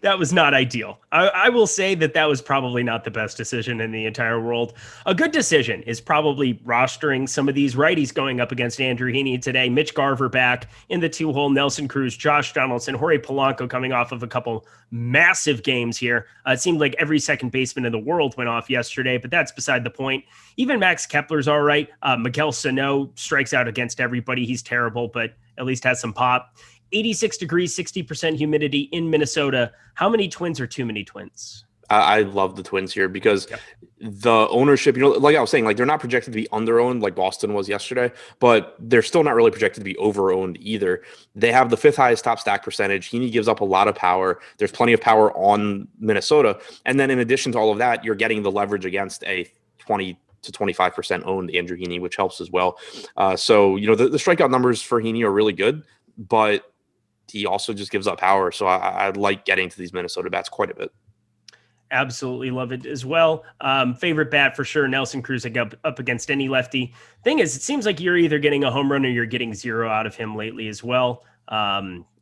S1: That was not ideal. I will say that was probably not the best decision in the entire world. A good decision is probably rostering some of these righties going up against Andrew Heaney today. Mitch Garver back in the 2-hole, Nelson Cruz, Josh Donaldson, Jorge Polanco coming off of a couple massive games here. It seemed like every second baseman in the world went off yesterday, but that's beside the point. Even Max Kepler's all right. Miguel Sano strikes out against everybody. He's terrible, but at least has some pop. 86 degrees, 60% humidity in Minnesota. How many Twins are too many Twins?
S2: I love the Twins here because the ownership, like I was saying, like they're not projected to be under-owned like Boston was yesterday, but they're still not really projected to be over-owned either. They have the 5th highest top stack percentage. Heaney gives up a lot of power. There's plenty of power on Minnesota. And then in addition to all of that, you're getting the leverage against a 20 to 25% owned Andrew Heaney, which helps as well. So the strikeout numbers for Heaney are really good, but he also just gives up power. So I like getting to these Minnesota bats quite a bit.
S1: Absolutely love it as well. Favorite bat for sure, Nelson Cruz up against any lefty. Thing is, it seems like you're either getting a home run or you're getting zero out of him lately as well.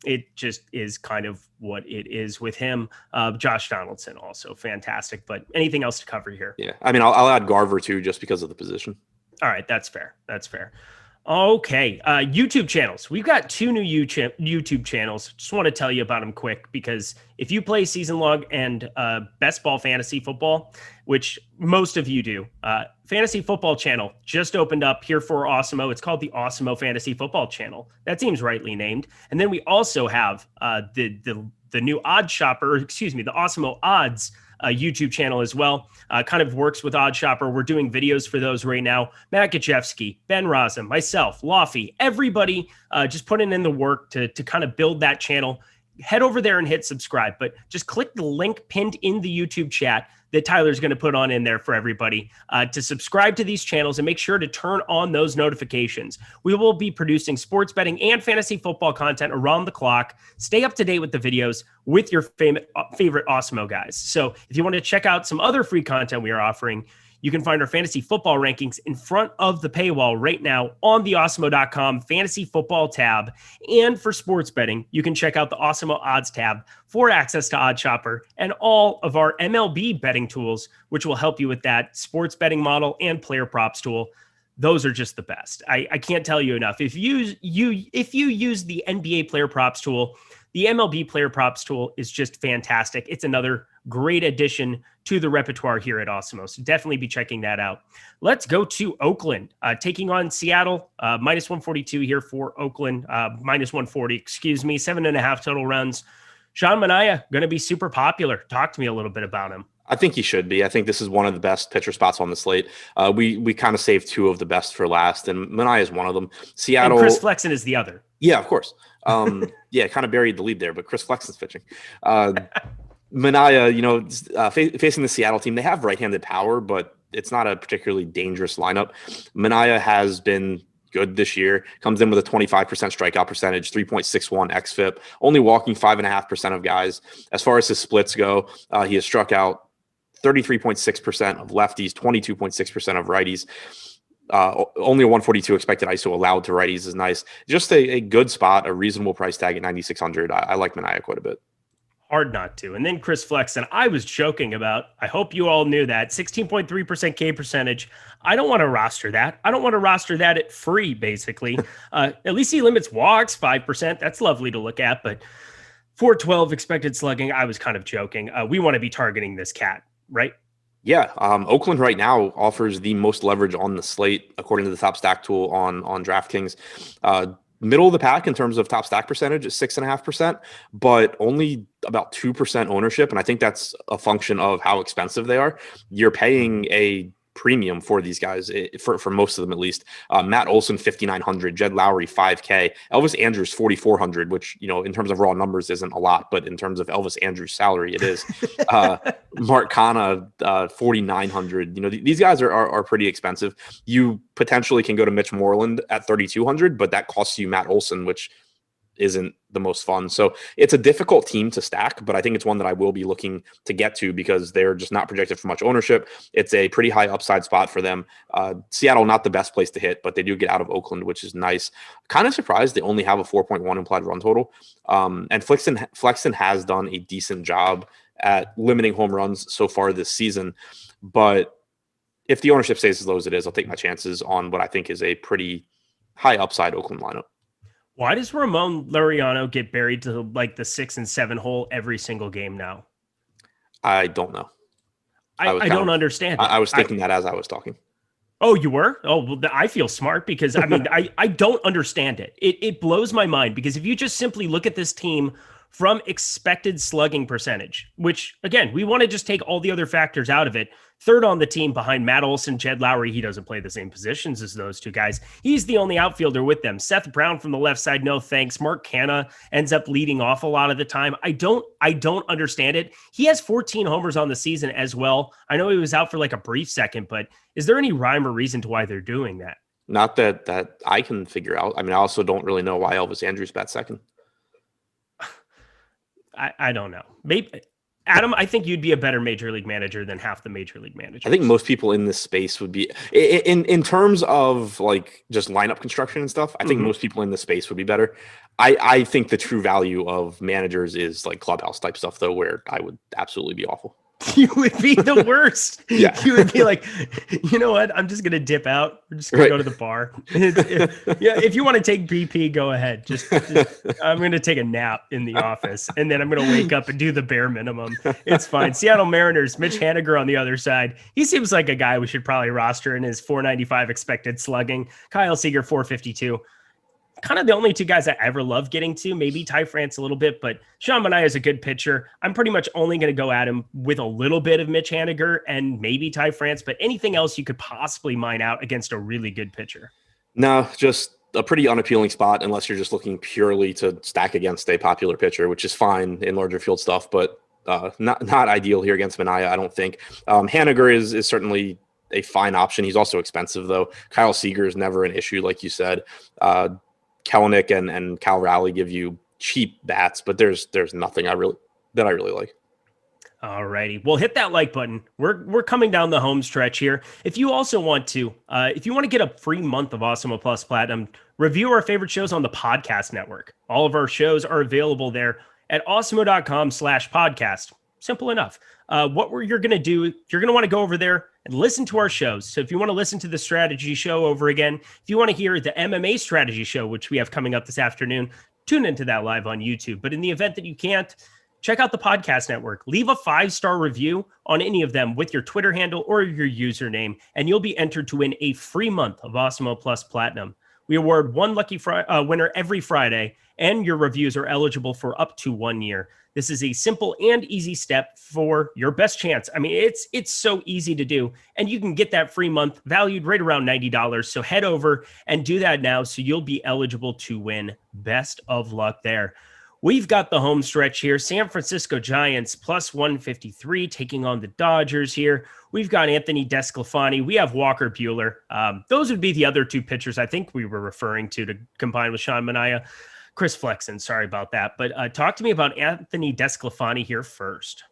S1: It just is kind of what it is with him. Josh Donaldson also fantastic, but anything else to cover here?
S2: Yeah, I mean, I'll add Garver too, just because of the position.
S1: All right, that's fair. That's fair. Okay, YouTube channels. We've got two new YouTube channels. Just want to tell you about them quick because if you play season long and best ball fantasy football, which most of you do, fantasy football channel just opened up here for Awesemo. It's called the Awesemo Fantasy Football Channel. That seems rightly named. And then we also have the new Odd Shopper, the Awesemo Odds YouTube channel as well. Kind of works with Odd Shopper. We're doing videos for those right now. Matt Gajewski, Ben Razum, myself, Laffy, everybody just putting in the work to kind of build that channel. Head over there and hit subscribe, but just click the link pinned in the YouTube chat that Tyler's going to put on in there for everybody to subscribe to these channels and make sure to turn on those notifications. We will be producing sports betting and fantasy football content around the clock. Stay up to date with the videos with your favorite Awesemo guys. So if you want to check out some other free content we are offering, you can find our fantasy football rankings in front of the paywall right now on the Awesemo.com fantasy football tab. And for sports betting, you can check out the Awesemo odds tab for access to Odd Shopper and all of our MLB betting tools, which will help you with that sports betting model and player props tool. Those are just the best. I can't tell you enough. If you use the NBA player props tool, the MLB player props tool is just fantastic. It's another great addition to the repertoire here at Awesemo. So definitely be checking that out. Let's go to Oakland, taking on Seattle, minus 142 here for Oakland, minus 140, 7.5 total runs. Sean Manaea, going to be super popular. Talk to me a little bit about him.
S2: I think he should be. I think this is one of the best pitcher spots on the slate. We kind of saved two of the best for last, and Manaea is one of them. Seattle.
S1: And Chris Flexen is the other.
S2: Yeah, of course. Yeah, kind of buried the lead there, but Chris Flexen's pitching. Manaea, facing the Seattle team, they have right-handed power, but it's not a particularly dangerous lineup. Manaea has been good this year, comes in with a 25% strikeout percentage, 3.61 xFIP, only walking 5.5% of guys. As far as his splits go, he has struck out 33.6% of lefties, 22.6% of righties. Only a 142 expected ISO allowed to righties is nice. Just a good spot, a reasonable price tag at 9,600. I like Manaea quite a bit.
S1: Hard not to. And then Chris Flexen, I was joking about, I hope you all knew that, 16.3% K percentage. I don't want to roster that. I don't want to roster that at free, basically. At least he limits walks, 5%. That's lovely to look at. But 412 expected slugging, I was kind of joking. We want to be targeting this cat, right?
S2: Yeah, Oakland right now offers the most leverage on the slate, according to the top stack tool on DraftKings. Middle of the pack in terms of top stack percentage is 6.5%, but only about 2% ownership. And I think that's a function of how expensive they are. You're paying a premium for these guys, for most of them at least. Matt Olson, 5,900, Jed Lowry, 5K, Elvis Andrus, 4,400, which, in terms of raw numbers isn't a lot, but in terms of Elvis Andrus' salary, it is. Mark Canha, 4,900. These guys are pretty expensive. You potentially can go to Mitch Moreland at 3,200, but that costs you Matt Olson, which isn't the most fun. So it's a difficult team to stack, but I think it's one that I will be looking to get to because they're just not projected for much ownership. It's a pretty high upside spot for them. Seattle, not the best place to hit, but they do get out of Oakland, which is nice. Kind of surprised they only have a 4.1 implied run total. And Flexen has done a decent job at limiting home runs so far this season. But if the ownership stays as low as it is, I'll take my chances on what I think is a pretty high upside Oakland lineup.
S1: Why does Ramon Laureano get buried to like the 6 and 7 hole every single game now?
S2: I don't know.
S1: I don't understand.
S2: I was thinking that as I was talking.
S1: Oh, you were? Oh, well, I feel smart because I don't understand it. It blows my mind because if you just simply look at this team from expected slugging percentage, which again, we want to just take all the other factors out of it. Third on the team behind Matt Olson, Jed Lowry. He doesn't play the same positions as those two guys. He's the only outfielder with them. Seth Brown from the left side, no thanks. Mark Canha ends up leading off a lot of the time. I don't understand it. He has 14 homers on the season as well. I know he was out for like a brief second, but is there any rhyme or reason to why they're doing that?
S2: Not that I can figure out. I mean, I also don't really know why Elvis Andrus bats second.
S1: I don't know. Maybe Adam, I think you'd be a better major league manager than half the major league managers.
S2: I think most people in this space would be in terms of like just lineup construction and stuff. I think most people in this space would be better. I think the true value of managers is like clubhouse type stuff though, where I would absolutely be awful.
S1: You would be the worst.
S2: Yeah.
S1: You would be like, you know what? I'm just going to dip out. We're just going to go to the bar. If you want to take BP, go ahead. Just I'm going to take a nap in the office, and then I'm going to wake up and do the bare minimum. It's fine. Seattle Mariners, Mitch Haniger on the other side. He seems like a guy we should probably roster in his 495 expected slugging. Kyle Seager, 452. Kind of the only two guys I ever love getting to, maybe Ty France a little bit, but Sean Manaea is a good pitcher. I'm pretty much only going to go at him with a little bit of Mitch Haniger and maybe Ty France, but anything else you could possibly mine out against a really good pitcher.
S2: No, just a pretty unappealing spot unless you're just looking purely to stack against a popular pitcher, which is fine in larger field stuff, but not ideal here against Manaea, I don't think. Haniger is certainly a fine option. He's also expensive, though. Kyle Seager is never an issue, like you said. Kelenic and Cal Raleigh give you cheap bats, but there's nothing I really like.
S1: All righty. Well, hit that like button. We're coming down the home stretch here. If you also want to, get a free month of Awesemo Plus Platinum, review our favorite shows on the podcast network. All of our shows are available there at awesemo.com/podcast. Simple enough. You're going to do, you're going to want to go over there and listen to our shows. So if you want to listen to the strategy show over again, if you want to hear the MMA strategy show, which we have coming up this afternoon, tune into that live on YouTube. But in the event that you can't, check out the podcast network. Leave a 5-star review on any of them with your Twitter handle or your username, and you'll be entered to win a free month of Awesemo Plus Platinum. We award one lucky winner every Friday, and your reviews are eligible for up to 1 year. This is a simple and easy step for your best chance. I mean, it's so easy to do, and you can get that free month valued right around $90. So head over and do that now so you'll be eligible to win. Best of luck there. We've got the home stretch here. San Francisco Giants plus 153 taking on the Dodgers here. We've got Anthony DeSclafani. We have Walker Buehler. Those would be the other two pitchers I think we were referring to combine with Sean Manaea. Chris Flexen, sorry about that. But talk to me about Anthony DeSclafani here first.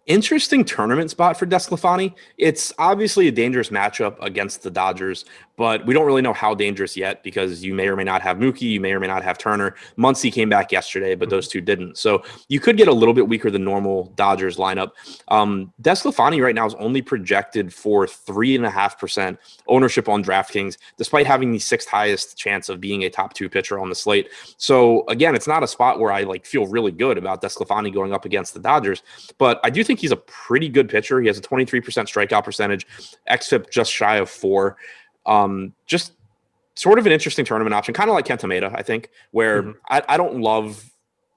S2: Interesting tournament spot for DeSclafani. It's obviously a dangerous matchup against the Dodgers, but we don't really know how dangerous yet because you may or may not have Mookie, you may or may not have Turner. Muncy came back yesterday, but those two didn't. So you could get a little bit weaker than normal Dodgers lineup. DeSclafani right now is only projected for 3.5% ownership on DraftKings, despite having the 6th highest chance of being a top 2 pitcher on the slate. So again, it's not a spot where I feel really good about DeSclafani going up against the Dodgers, but I do think he's a pretty good pitcher. He has a 23% strikeout percentage, xFIP just shy of 4. Just sort of an interesting tournament option, kind of like Kenta Maeda, I think, where I don't love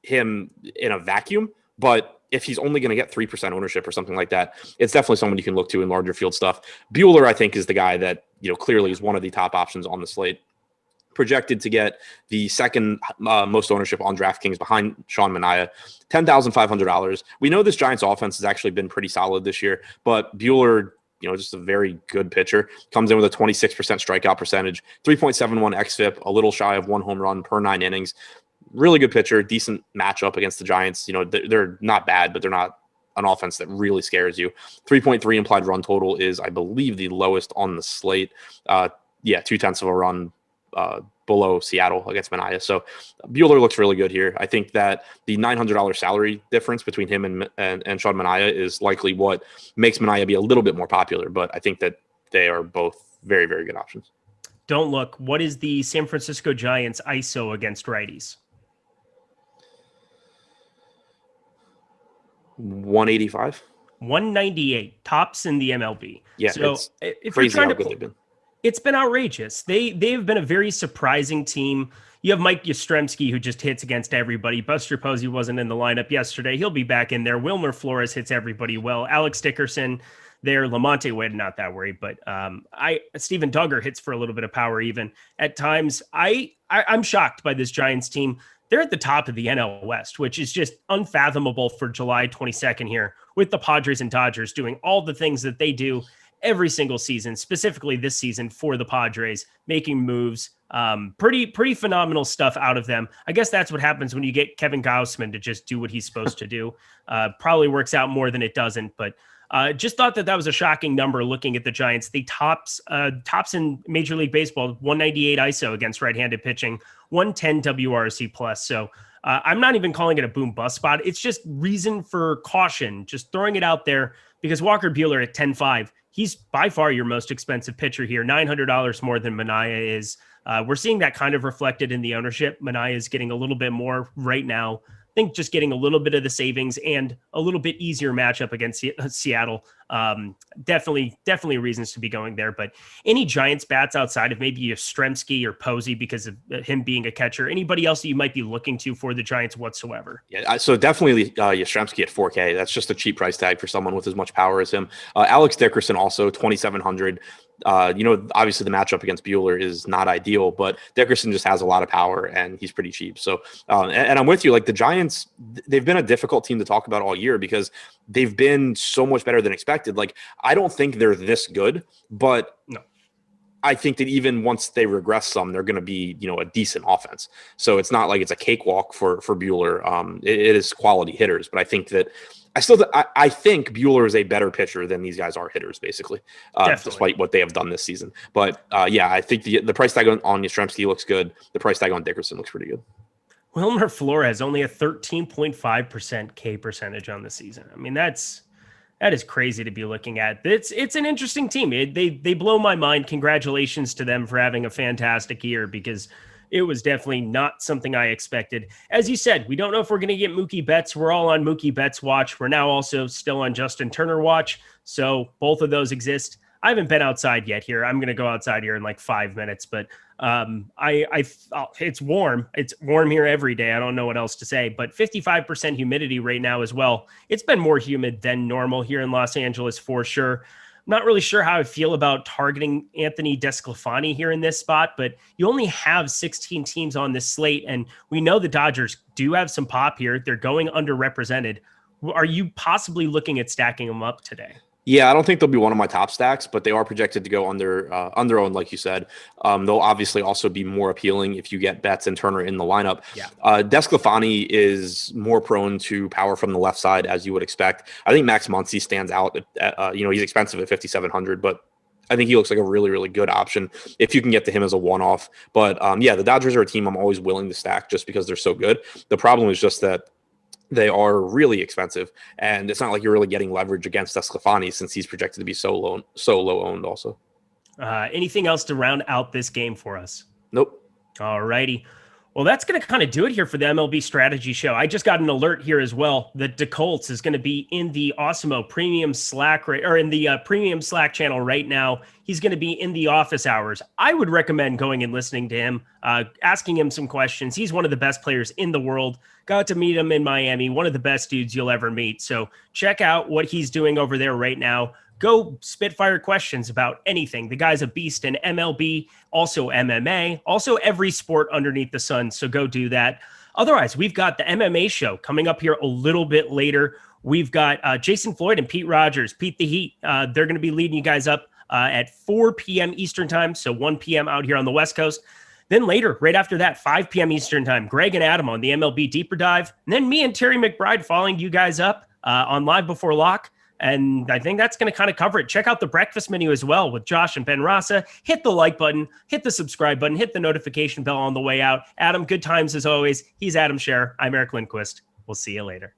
S2: him in a vacuum, but if he's only going to get 3% ownership or something like that, it's definitely someone you can look to in larger field stuff. Buehler, I think, is the guy that, clearly is one of the top options on the slate. Projected to get the second most ownership on DraftKings behind Sean Manaea, $10,500. We know this Giants offense has actually been pretty solid this year, but Buehler, just a very good pitcher, comes in with a 26% strikeout percentage, 3.71 xFIP, a little shy of 1 home run per 9 innings. Really good pitcher, decent matchup against the Giants. They're not bad, but they're not an offense that really scares you. 3.3 implied run total is, I believe, the lowest on the slate. 0.2 of a run below Seattle against Manaea. So Buehler looks really good here. I think that the $900 salary difference between him and Sean Manaea is likely what makes Manaea be a little bit more popular, but I think that they are both very, very good options.
S1: Don't look. What is the San Francisco Giants ISO against righties?
S2: 185.
S1: 198 tops in the MLB.
S2: Yeah,
S1: so
S2: it's crazy how good they've been.
S1: It's been outrageous. They've been a very surprising team. You have Mike Yastrzemski, who just hits against everybody. Buster Posey wasn't in the lineup yesterday. He'll be back in there. Wilmer Flores hits everybody well. Alex Dickerson there. Lamonte Wade, not that worried, but Steven Duggar hits for a little bit of power even at times. I'm shocked by this Giants team. They're at the top of the NL West, which is just unfathomable for July 22nd here with the Padres and Dodgers doing all the things that they do. every single season, specifically this season for the Padres, making moves. Pretty phenomenal stuff out of them. I guess that's what happens when you get Kevin Gausman to just do what he's supposed to do. Probably works out more than it doesn't, but just thought that was a shocking number looking at the Giants. They tops in Major League Baseball, 198 ISO against right-handed pitching, 110 WRC plus. So I'm not even calling it a boom bust spot. It's just reason for caution, just throwing it out there, because Walker Buehler at 10.5, he's by far your most expensive pitcher here, $900 more than Minaya is. We're seeing that kind of reflected in the ownership. Minaya is getting a little bit more right now. I think just getting a little bit of the savings and a little bit easier matchup against Seattle. Definitely reasons to be going there. But any Giants bats outside of maybe Yastrzemski or Posey because of him being a catcher, anybody else that you might be looking to for the Giants whatsoever?
S2: Yeah, so definitely Yastrzemski at 4K. That's just a cheap price tag for someone with as much power as him. Alex Dickerson also 2,700. Obviously the matchup against Buehler is not ideal, but Dickerson just has a lot of power and he's pretty cheap. So, and I'm with you, like the Giants, they've been a difficult team to talk about all year because they've been so much better than expected. Like, I don't think they're this good, but
S1: no,
S2: I think that even once they regress some, they're going to be, a decent offense. So it's not like it's a cakewalk for Buehler. It is quality hitters, but I think that I think Buehler is a better pitcher than these guys are hitters, basically, despite what they have done this season. But yeah, I think the price tag on Yastrzemski looks good. The price tag on Dickerson looks pretty good.
S1: Wilmer Flores only a 13.5% K percentage on the season. I mean, that is crazy to be looking at. It's an interesting team. They blow my mind. Congratulations to them for having a fantastic year, because it was definitely not something I expected. As you said, we don't know if we're going to get Mookie Betts. We're all on Mookie Betts watch. We're now also still on Justin Turner watch. So both of those exist. I haven't been outside yet here. I'm going to go outside here in like 5 minutes, but it's warm. It's warm here every day. I don't know what else to say, but 55% humidity right now as well. It's been more humid than normal here in Los Angeles for sure. I'm not really sure how I feel about targeting Anthony DeSclafani here in this spot, but you only have 16 teams on this slate, and we know the Dodgers do have some pop here. They're going underrepresented. Are you possibly looking at stacking them up today?
S2: Yeah, I don't think they'll be one of my top stacks, but they are projected to go under-owned, like you said. They'll obviously also be more appealing if you get Betts and Turner in the lineup.
S1: Yeah.
S2: DeSclafani is more prone to power from the left side, as you would expect. I think Max Muncy stands out. He's expensive at 5,700, but I think he looks like a really, really good option if you can get to him as a one-off. But yeah, the Dodgers are a team I'm always willing to stack just because they're so good. The problem is just that they are really expensive, and it's not like you're really getting leverage against DeSclafani since he's projected to be so low owned also.
S1: Anything else to round out this game for us?
S2: Nope.
S1: All righty. Well, that's going to kind of do it here for the MLB Strategy Show. I just got an alert here as well that DeColts is going to be in the Awesemo premium Slack in the premium Slack channel right now. He's going to be in the office hours. I would recommend going and listening to him, asking him some questions. He's one of the best players in the world. Got to meet him in Miami, one of the best dudes you'll ever meet. So check out what he's doing over there right now. Go spitfire questions about anything. The guy's a beast in MLB, also MMA, also every sport underneath the sun. So go do that. Otherwise, we've got the MMA show coming up here a little bit later. We've got Jason Floyd and Pete Rogers, Pete the Heat. They're going to be leading you guys up at 4 p.m. Eastern time. So 1 p.m. out here on the West Coast. Then later, right after that, 5 p.m. Eastern time, Greg and Adam on the MLB Deeper Dive. And then me and Terry McBride following you guys up on Live Before Lock. And I think that's going to kind of cover it. Check out the breakfast menu as well with Josh and Ben Rasa. Hit the like button, hit the subscribe button, hit the notification bell on the way out. Adam, good times as always. He's Adam Scherer. I'm Eric Lindquist. We'll see you later.